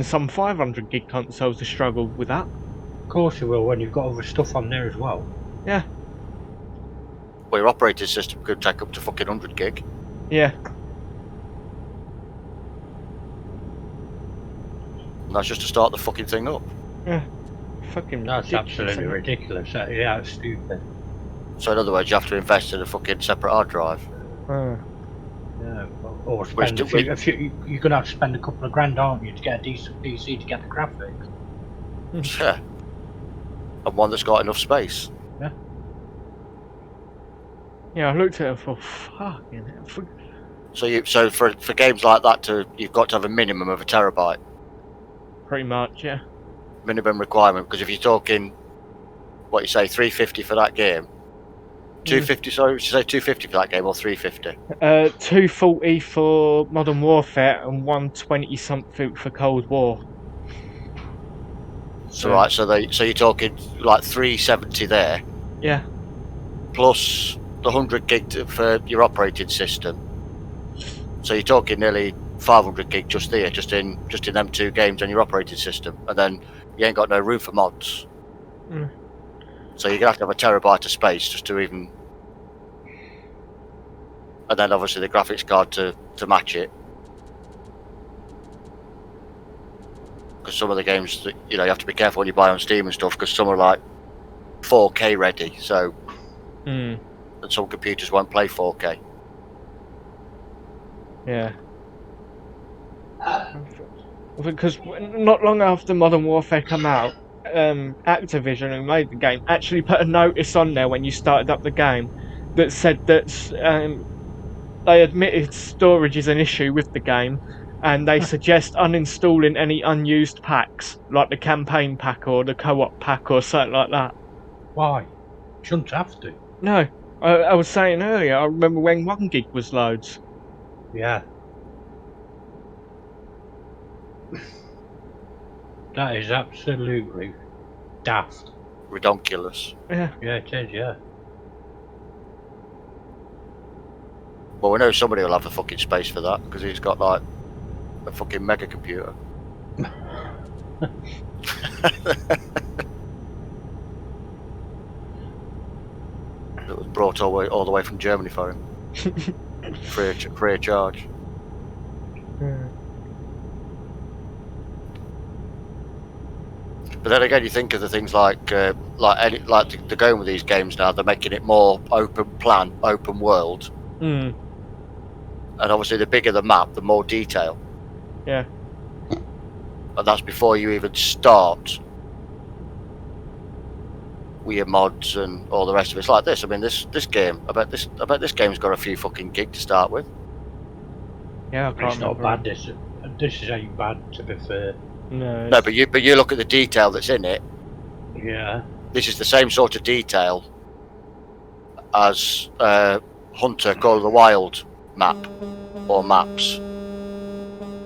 some 500 gig consoles have struggled with that. Of course you will when you've got other stuff on there as well. Yeah, Well, your operating system could take up to fucking 100 gig. yeah, And that's just to start the fucking thing up. fucking. That's ridiculous, absolutely isn't it? ridiculous. Yeah, it's stupid. So in other words, you have to invest in a fucking separate hard drive. Yeah. Or Which spend do we- you're gonna have to spend a couple of grand, aren't you, to get a decent PC to get the graphics? Yeah. And one that's got enough space. Yeah, I looked at it and thought, fucking hell. So for games like that, you've got to have a minimum of a terabyte. Pretty much, yeah. Minimum requirement, because if you're talking, what you say, 350 for that game, 250. Sorry, did you say 250 for that game or 350? 240 for Modern Warfare and 120 something for Cold War. So Yeah. right, so you're talking like 370 there, Yeah, plus the 100 gig for your operating system. So you're talking nearly 500 gig just there, just in them two games on your operating system, and then you ain't got no room for mods. Mm. So you're gonna have to have a terabyte of space just to even, and then obviously the graphics card to match it. Because some of the games that you have to be careful when you buy on Steam and stuff, because some are like 4K ready, so and some computers won't play 4K. yeah. Because not long after Modern Warfare come out, Activision, who made the game, actually put a notice on there when you started up the game that said that they admitted storage is an issue with the game, and they suggest uninstalling any unused packs, like the campaign pack or the co-op pack or something like that. Why? Shouldn't have to. No, I was saying earlier, I remember when 1 gig was loads. Yeah. That is absolutely daft. Redonkulous. Yeah. Yeah, it is, yeah. Well, we know somebody will have the fucking space for that, because he's got like a fucking mega computer. That was brought all the way from Germany for him, free of charge. But then again, you think of the things like they're going with these games now. They're making it more open plan, open world, Mm. and obviously the bigger the map, the more detail. Yeah. And that's before you even start with your mods and all the rest of it. It's like this. I mean, this game. I bet this game's got a few fucking gig to start with. Yeah, I can't It's not remember. bad, this ain't bad, to be fair. No. No, but you look at the detail that's in it. Yeah. This is the same sort of detail as Hunter Call of the Wild map or maps.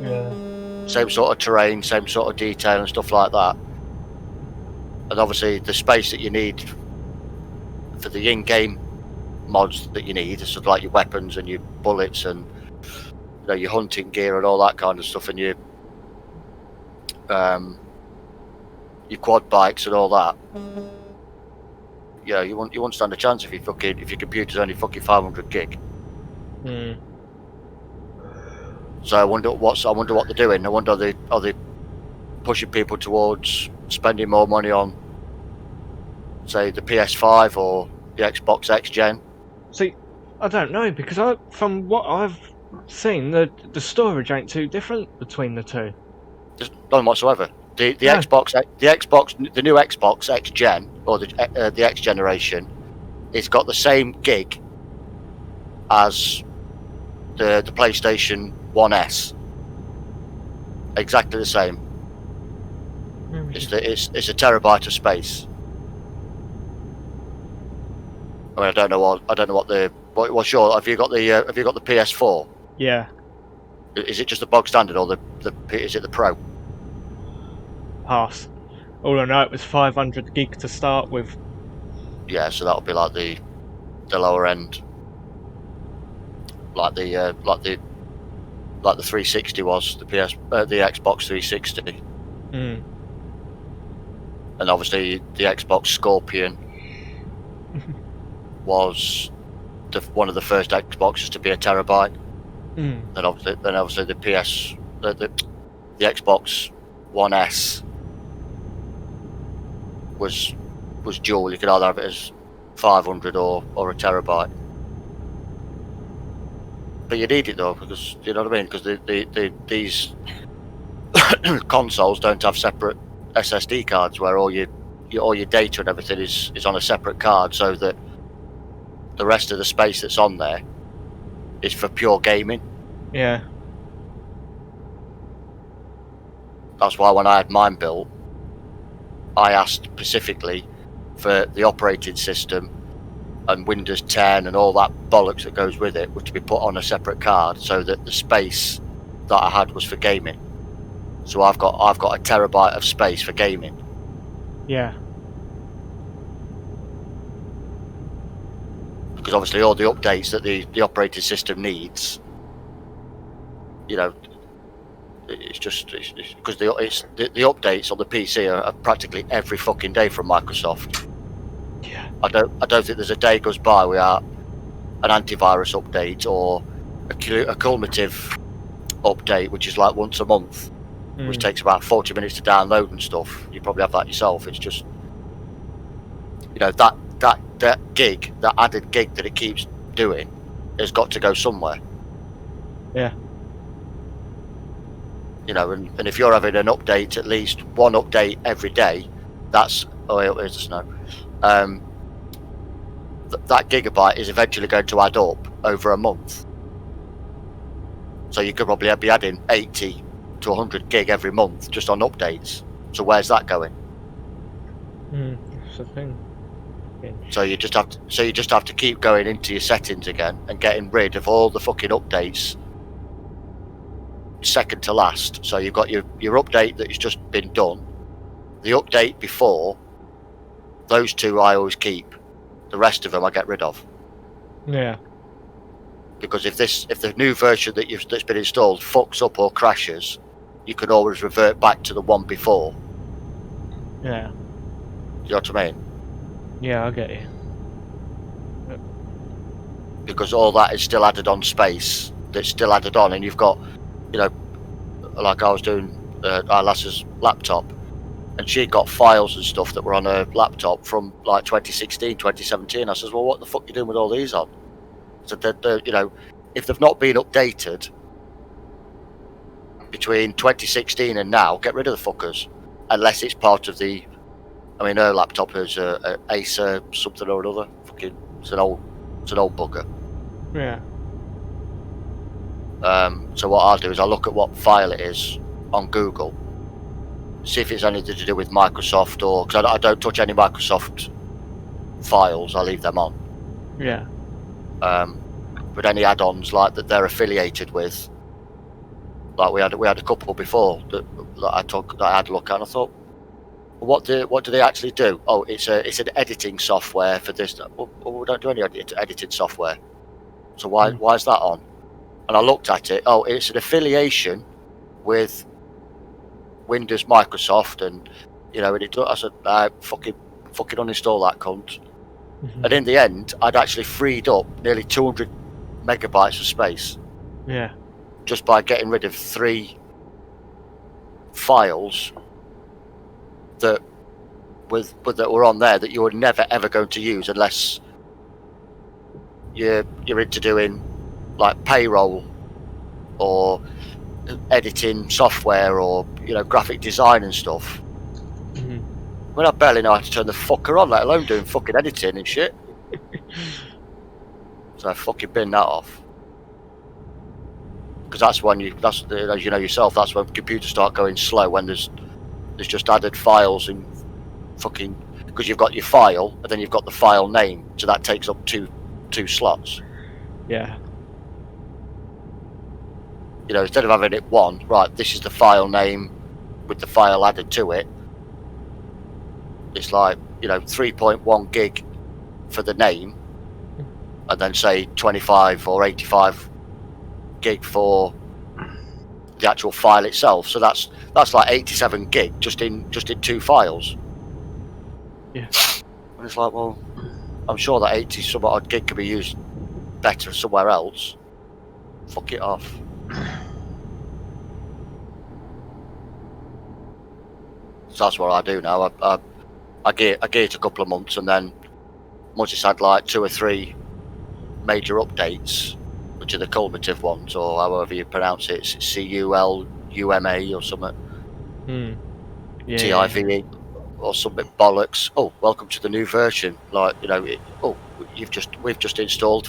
Yeah. Same sort of terrain, same sort of detail and stuff like that. And obviously the space that you need for the in-game mods that you need, sort of like your weapons and your bullets and your hunting gear and all that kind of stuff, and your quad bikes and all that. You won't stand a chance if your computer's only fucking 500 gig. So I wonder what they're doing. I wonder are they pushing people towards spending more money on, say, the PS5 or the Xbox X Gen? See, I don't know, because from what I've seen, the storage ain't too different between the two. There's none whatsoever. The No. the new Xbox X Gen, or the X generation, it's got the same gig as the PlayStation 1S. Exactly the same. It's a terabyte of space. I mean, I don't know what's your. Have you got the PS4? Yeah. Is it just the bog standard, or is it the Pro? Pass. All I know, it was 500 gig to start with. Yeah, so that'll be like the lower end, like the 360 was, the Xbox 360, Mm. and obviously the Xbox Scorpion was one of the first Xboxes to be a terabyte. Mm. Then obviously the Xbox One S was dual. You could either have it as 500 or a terabyte. But you need it though, because you know what I mean. Because these consoles don't have separate SSD cards where all your data and everything is on a separate card, so that the rest of the space that's on there is for pure gaming. Yeah. That's why when I had mine built, I asked specifically for the operating system and Windows 10 and all that bollocks that goes with it to be put on a separate card, so that the space that I had was for gaming. So I've got a terabyte of space for gaming. Yeah. Because obviously all the updates that the operating system needs, it's because the updates on the PC are practically every fucking day from Microsoft. Yeah. I don't think there's a day goes by without an antivirus update or a cumulative update, which is like once a month, which takes about 40 minutes to download and stuff. You probably have that yourself. It's just, that gig, that added gig that it keeps doing, has got to go somewhere. Yeah. And if you're having an update, at least one update every day, that's here's the snow. That gigabyte is eventually going to add up over a month. So you could probably be adding 80 to 100 gig every month just on updates. So where's that going? That's the thing. Yeah. So you just have to keep going into your settings again and getting rid of all the fucking updates second to last. So you've got your update that has just been done, the update before, those two I always keep. The rest of them I get rid of. Yeah. Because if the new version that's been installed fucks up or crashes, you can always revert back to the one before. Yeah. You know what I mean? Yeah, I get you. Because all that is still added on space. That's still added on, and you've got, like I was doing our lass's laptop, and she got files and stuff that were on her laptop from like 2016, 2017. I says, well, what the fuck are you doing with all these on? So that if they've not been updated between 2016 and now, get rid of the fuckers, unless it's part of the. I mean, her laptop is a Acer something or another. Fucking, it's an old bugger. Yeah. So what I'll do is I'll look at what file it is on Google, see if it's anything to do with Microsoft, or because I don't touch any Microsoft files, I leave them on. Yeah. But any add-ons like that they're affiliated with, like we had a couple before that I had a look at, and I thought, What do they actually do? Oh, it's an editing software for this. Well, we don't do any editing software. So why is that on? And I looked at it. Oh, it's an affiliation with Windows, Microsoft, and and I said, fucking uninstall that cunt. And in the end, I'd actually freed up nearly 200 megabytes of space. Yeah. Just by getting rid of 3 files that were on there that you were never ever going to use unless you're into doing like payroll or editing software or graphic design and stuff. When I barely know how to turn the fucker on, let alone doing fucking editing and shit. So I fucking bin that off. Because that's as you know yourself, that's when computers start going slow, when there's just added files and fucking, because you've got your file and then you've got the file name, so that takes up two slots. Yeah. Instead of having it one, right, this is the file name with the file added to it. It's like 3.1 gig for the name, and then say 25 or 85 gig for the actual file itself. So that's like 87 gig just in 2 files. Yeah. And it's like, well, I'm sure that 80 some odd gig could be used better somewhere else. Fuck it off. So that's what I do now. I get it a couple of months, and then once it's had like 2 or 3 major updates, which are the culminative ones, or however you pronounce it, it's CULUMA or something. Yeah. TIVE or something bollocks. Oh, welcome to the new version. Like we've just installed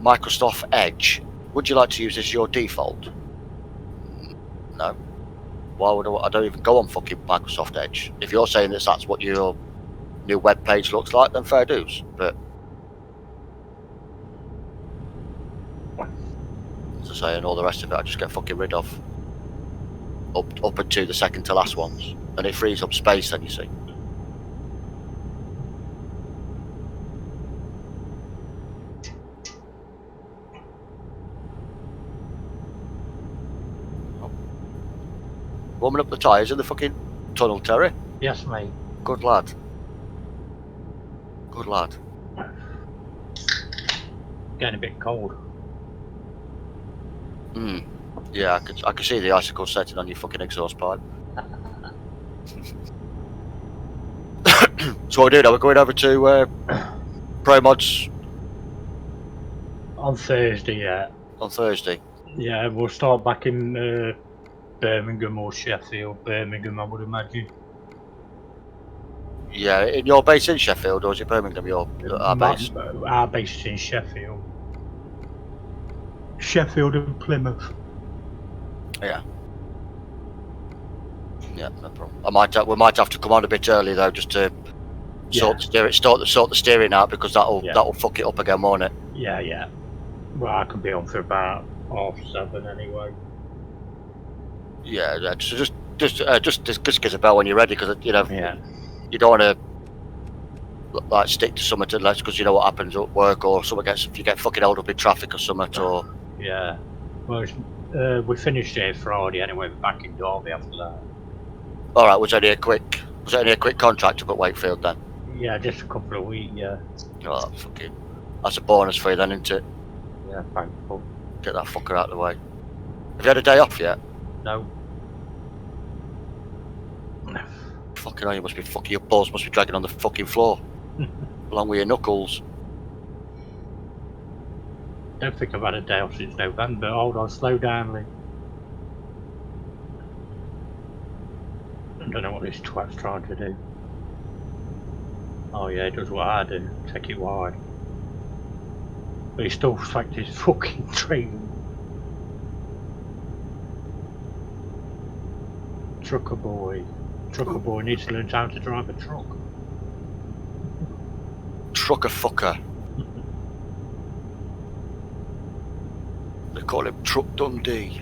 Microsoft Edge. Would you like to use this as your default? No. Why would I don't even go on fucking Microsoft Edge. If you're saying that's what your new web page looks like, then fair dues. But as I say, and all the rest of it, I just get fucking rid of. Up into the second to last ones, and it frees up space. Then you see. Warming up the tyres in the fucking tunnel, Terry. Yes, mate. Good lad. Good lad. Getting a bit cold. Yeah, I could see the icicles setting on your fucking exhaust pipe. So what we do now, we're going over to Pro Mods On Thursday, yeah. on Thursday. Yeah, we'll start back in Birmingham or Sheffield. Birmingham, I would imagine. Yeah, in your base in Sheffield, or is it Birmingham? Our base. Our base is in Sheffield. Sheffield and Plymouth. Yeah. Yeah, no problem. We might have to come on a bit early though, just to sort the steering out, because that'll fuck it up again, won't it? Yeah. Well, I could be on for about 7:30 anyway. Yeah. So just give us a bell when you're ready, because you don't want to like stick to something unless, because you know what happens at work, or if you get fucking held up in traffic or something, or yeah. Well, we finished here Friday anyway. We're back in Derby after that. All right. Was it only a quick contract up at Wakefield then? Yeah, just a couple of weeks. Yeah. Oh, that's a bonus for you then, isn't it? Yeah, thankful. Get that fucker out of the way. Have you had a day off yet? No. Fucking hell, your balls must be dragging on the fucking floor. Along with your knuckles. Don't think I've had a day off since November. Hold on, slow down, Lee. I don't know what this twat's trying to do. Oh yeah, it does what I do. Take it wide. But he still slacked his fucking train. Trucker boy needs to learn how to drive a truck. Trucker fucker. They call him Truck Dundee.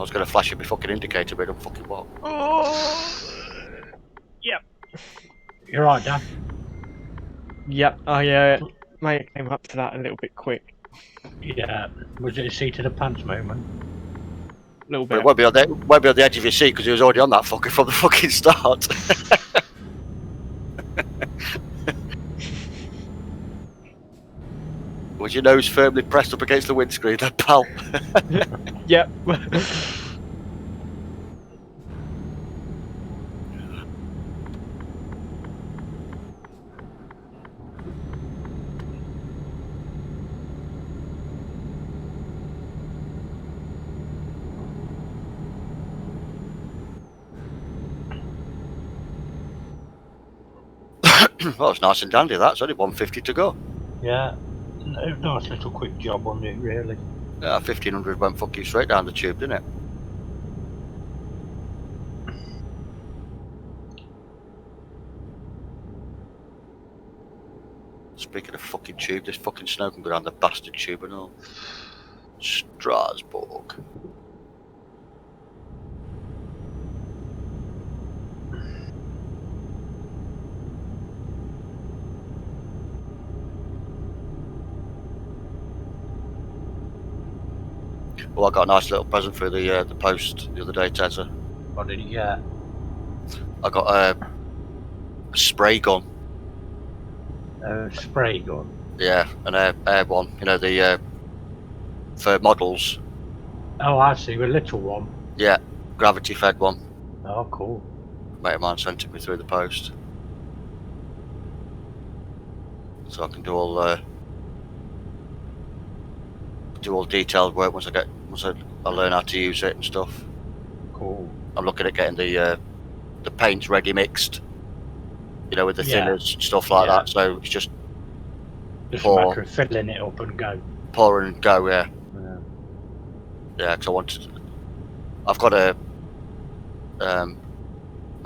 was going to flash at my fucking indicator, but it don't fucking work. Yep. You're right, Dan. Yep. I may have came up to that a little bit quick. Yeah. Was it a seat of the pants moment? A little But bit. it won't be on the edge of your seat because he was already on that fucker from the fucking start. Was your nose firmly pressed up against the windscreen, then, pal? Yep. Well, it's nice and dandy. That's only 150 to go. Yeah. Nice little quick job on it, really. Yeah, 1500 went fucking straight down the tube, didn't it? Speaking of fucking tube, this fucking snow can go down the bastard tube and all. Strasbourg. Well, I got a nice little present for the post the other day, Tezza. What did you get? I got a spray gun. Spray gun. Yeah, an air one. You know, the for models. Oh, I see. A little one. Yeah, gravity fed one. Oh, cool. Mate of mine sent it me through the post, so I can do all detailed work once I learn how to use it and stuff. Cool. I'm looking at getting the paints ready mixed, you know, with the thinners and stuff like that. So it's just a pour, matter of filling it up and go. pour and go. Yeah, Yeah. yeah. Because I've got a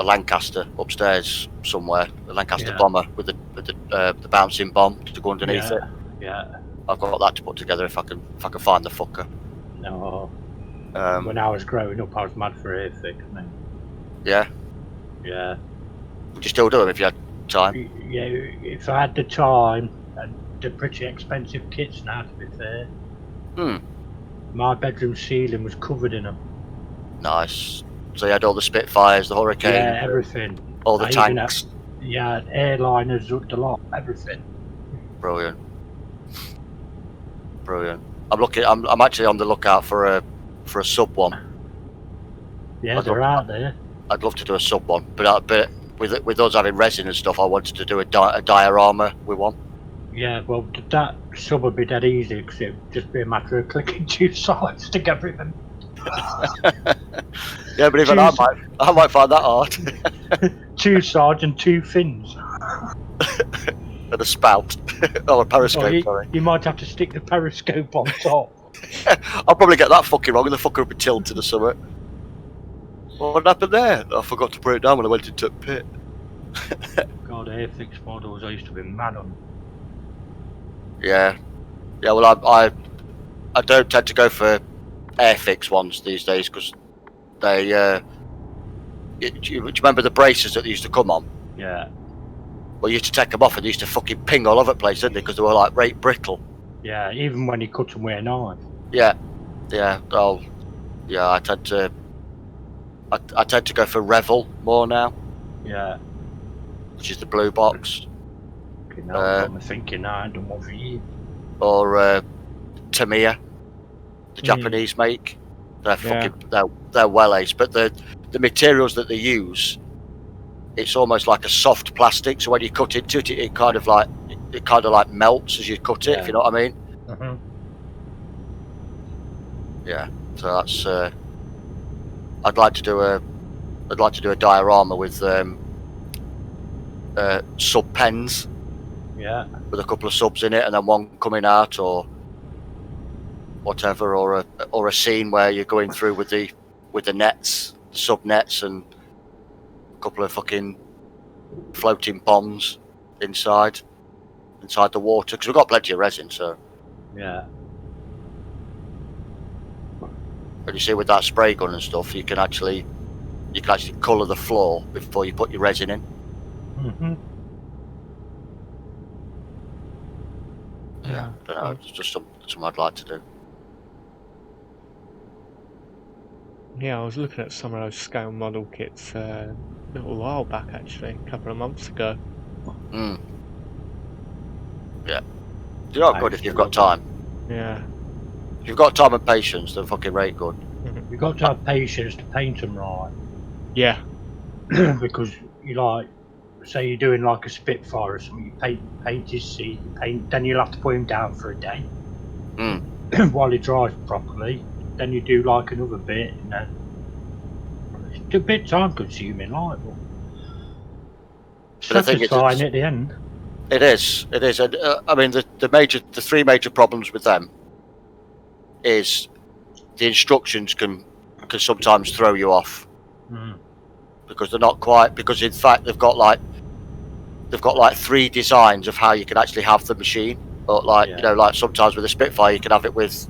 Lancaster upstairs somewhere, a Lancaster bomber with the bouncing bomb to go underneath it. Yeah. I've got that to put together if I can find the fucker. No. Um, When I was growing up, I was mad for airfix, man. yeah. Yeah. Would you still do them if you had time? Yeah. If I had the time, and they're pretty expensive kits now, to be fair. My bedroom ceiling was covered in them. Nice. So you had all the Spitfires, the Hurricane, Yeah, everything. all the I even tanks. Yeah, airliners, the lot, everything. Brilliant. Brilliant. I'm actually on the lookout for a sub one. Yeah, they're out there. I'd love to do a sub one, but with us having resin and stuff, I wanted to do a diorama with one. Yeah, well, that sub would be dead easy because it'd just be a matter of clicking two sides together. Even. Yeah, but even I might find that hard. Two sides and two fins. And a spout or a periscope. Sorry. You might have to stick the periscope on top. I'll probably get that fucking wrong, and the fucker will be tilted or something. What happened there? I forgot to put it down when I went into the pit. God, airfix models I used to be mad on. Yeah. Well, I don't tend to go for airfix ones these days because they. Do you remember the braces that they used to come on? Yeah. Well, you used to take them off and they used to fucking ping all over the place, didn't they? Because they were like right brittle. Yeah, even when you cut them with a knife. Yeah. I tend to go for Revel more now. Yeah. Which is the blue box. Okay, now I'm thinking I ain't done one for you. Or Tamiya, the Japanese make. They're fucking they're well ace, but the materials that they use, it's almost like a soft plastic. So when you cut into it, it kind of like melts as you cut it. If you know what I mean. Mm-hmm. Yeah. So that's. I'd like to do a diorama with sub pens. Yeah. With a couple of subs in it, and then one coming out, or whatever, or a scene where you're going through with the nets, the sub nets, and a couple of fucking floating bombs inside the water, because we've got plenty of resin. So yeah. And you see with that spray gun and stuff, you can actually colour the floor before you put your resin in. Mm-hmm. Yeah, I don't know. It's just something I'd like to do. Yeah, I was looking at some of those scale model kits a little while back, actually, a couple of months ago. Yeah. You know, good if you've got time. Yeah. If you've got time and patience, they're fucking rate good. You've got to have patience to paint them right. Yeah. Because you like, say you're doing like a Spitfire or something, you paint his seat, then you'll have to put him down for a day while he dries properly. Then you do like another bit, and then it's a bit time consuming, like, but But I think satisfying at the end. It is, and I mean the three major problems with them is the instructions can sometimes throw you off because they're not quite, because in fact they've got like three designs of how you can actually have the machine, but like you know, like sometimes with a Spitfire you can have it with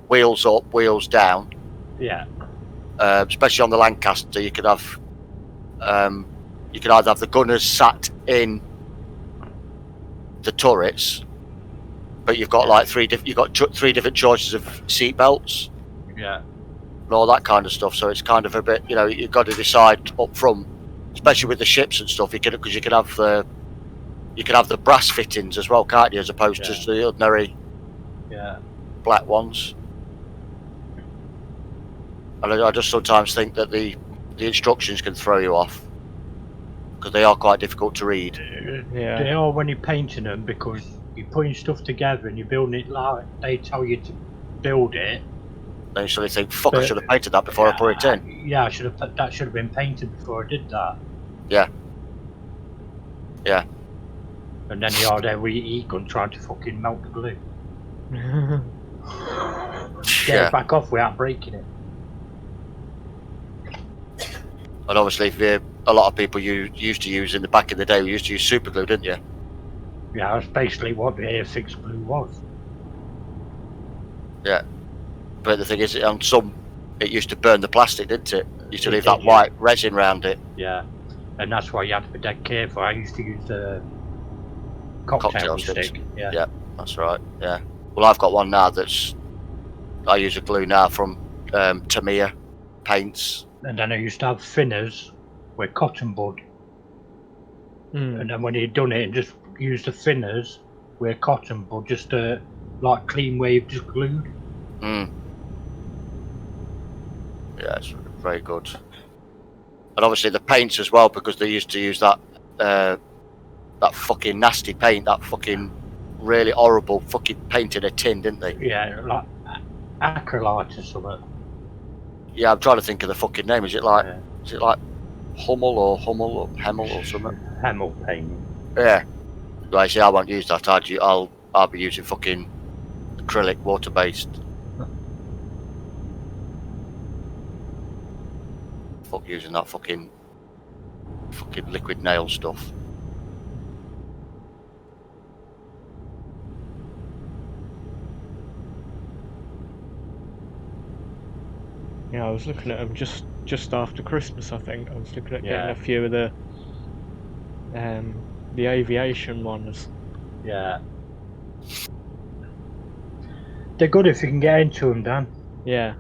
wheels up, wheels down. Yeah. Especially on the Lancaster, you could have you could either have the gunners sat in the turrets, but you've got like three different choices of seat belts. Yeah. And all that kind of stuff. So it's kind of a bit, you know, you've got to decide up front, especially with the ships and stuff. Because you can have the brass fittings as well, can't you? As opposed to the ordinary black ones. And I just sometimes think that the instructions can throw you off because they are quite difficult to read. Yeah. They are when you're painting them, because you're putting stuff together and you're building it like they tell you to build it. Then you suddenly think, "Fuck! I should have painted that before I put it in." Yeah, I should have that should have been painted before I did that. Yeah. Yeah. And then you are there with your heat gun trying to fucking melt the glue. Get it back off without breaking it. And obviously, a lot of people used to use in the back in the day, we used to use super glue, didn't you? Yeah, that's basically what the AS6 glue was. Yeah. But the thing is, on some, it used to burn the plastic, didn't it? You used to leave that white resin around it. Yeah. And that's why you had to be dead careful. I used to use the cocktail stick. Yeah, that's right. Yeah. Well, I've got one now I use a glue now from Tamiya Paints. And then I used to have thinners with cotton bud. And then when you'd done it, just use the thinners with cotton bud, just like clean wave, just glued. Yeah, it's very good. And obviously the paints as well, because they used to use that fucking nasty paint, that fucking really horrible fucking paint in a tin, didn't they? Yeah, like acrylite or something. Yeah, I'm trying to think of the fucking name. Is it like Hummel or Hemmel or something? Hemmel paint. Yeah. Like, see, I won't use that. I'll be using fucking acrylic water based. Fuck using that fucking liquid nail stuff. Yeah, I was looking at them just after Christmas, I think. I was looking at getting a few of the aviation ones. Yeah. They're good if you can get into them, Dan. Yeah.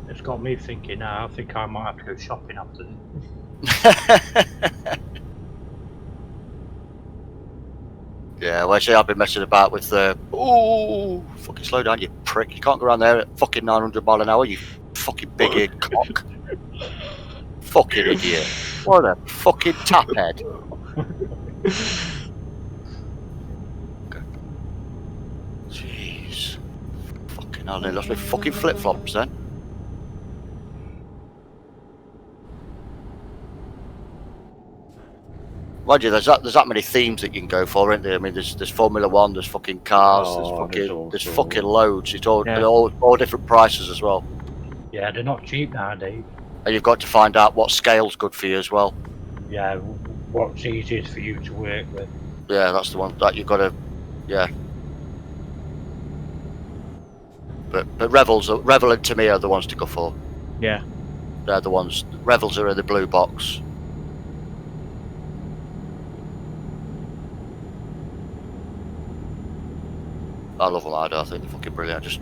It's got me thinking now. I think I might have to go shopping after this. Yeah, well, see, I've been messing about with the. Oh, fucking slow down, you prick! You can't go around there at fucking 900 mile an hour, you fucking big-eared cock. Fucking idiot! What a fucking taphead! Jeez, fucking hell! They lost me fucking flip flops then. Mind you, there's that many themes that you can go for, isn't there? I mean, there's Formula One, there's fucking cars, there's fucking loads. It's all different prices as well. Yeah, they're not cheap nowadays. And you've got to find out what scale's good for you as well. Yeah, what's easiest for you to work with. Yeah, that's the one that you've got to. Yeah. But Revel to me are the ones to go for. Yeah. They're the ones. Revels are in the blue box. I love them. I think they're fucking brilliant.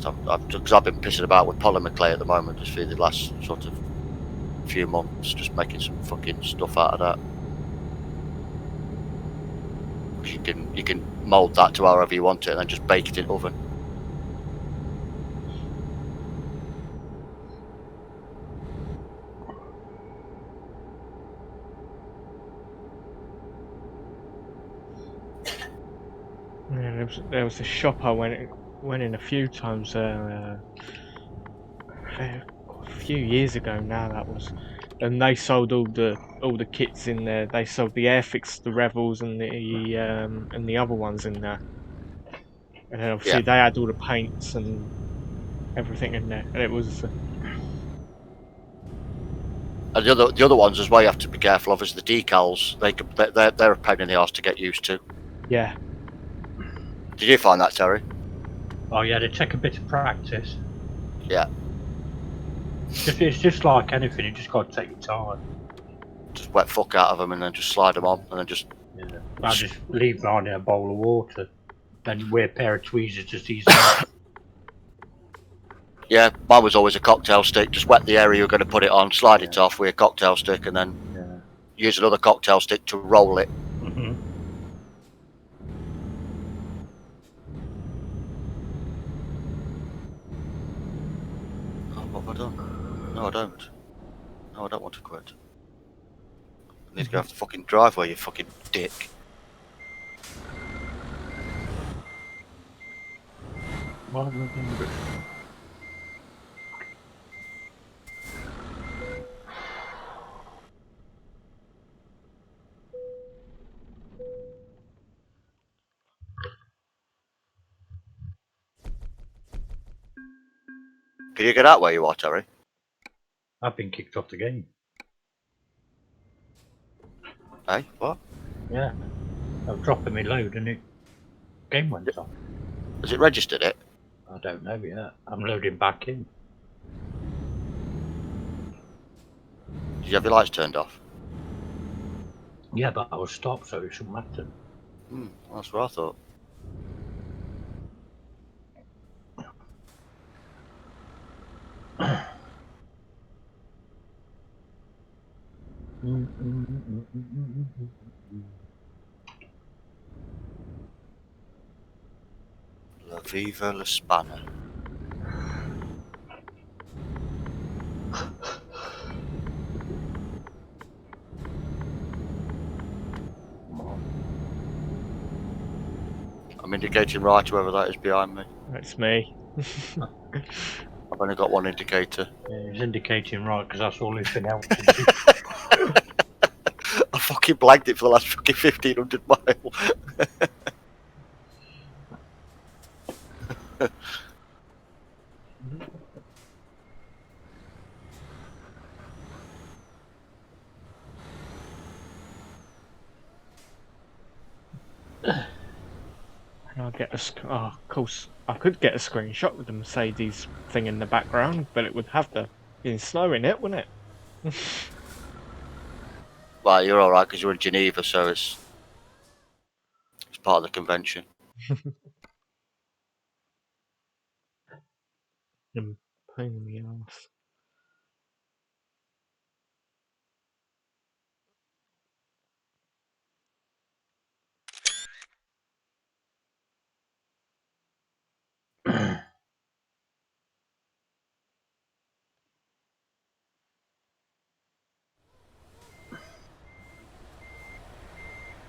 I've been pissing about with polymer clay at the moment, just for the last sort of few months, just making some fucking stuff out of that. You can mould that to however you want it, and then just bake it in oven. Yeah, there was a shop I went in a few times a few years ago now that was, and they sold all the kits in there. They sold the Airfix, the Revels, and the other ones in there. And then obviously they had all the paints and everything in there, and it was. And the other ones as well, you have to be careful of is the decals. They're a pain in the arse to get used to. Yeah. Did you find that, Terry? Oh yeah, they take a bit of practice. Yeah. It's just like anything, you just got to take your time. Just wet fuck out of them and then just slide them on and then just. Yeah. I just leave mine in a bowl of water. Then wear a pair of tweezers just easy. Yeah, mine was always a cocktail stick. Just wet the area you're going to put it on, slide it off with a cocktail stick, and then use another cocktail stick to roll it. Mm-hmm. Oh, what have I done? No, I don't. No, I don't want to quit. I need to go off the fucking driveway, you fucking dick. Well, remember. Can you get out where you are, Terry? I've been kicked off the game. Hey, what? Yeah. I was dropping my load and the game went off. Has it registered it? I don't know yet. I'm loading back in. Did you have your lights turned off? Yeah, but I was stopped, so it shouldn't matter. That's what I thought. La Viva La Spana. I'm indicating right, whoever that is behind me. That's me. I've only got one indicator. Yeah, it's indicating right because that's all it's been able to do. I fucking blanked it for the last fucking 1500 miles. I'll get of course, I could get a screenshot with the Mercedes thing in the background, but it would have the snow in it, wouldn't it? Well, you're alright because you're in Geneva, so it's part of the convention. I'm playing me off.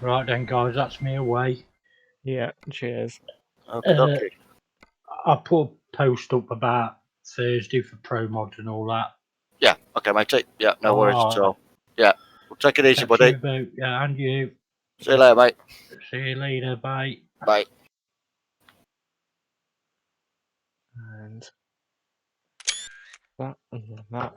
Right then, guys, that's me away. Yeah, cheers. Okay. I put a post up about Thursday for pro mods and all that. Yeah, okay, matey. Yeah, no worries at all. Yeah, we'll take it easy, Catch buddy. you about, yeah, and you. See you later, mate. See you later, bye. Bye. And that and that.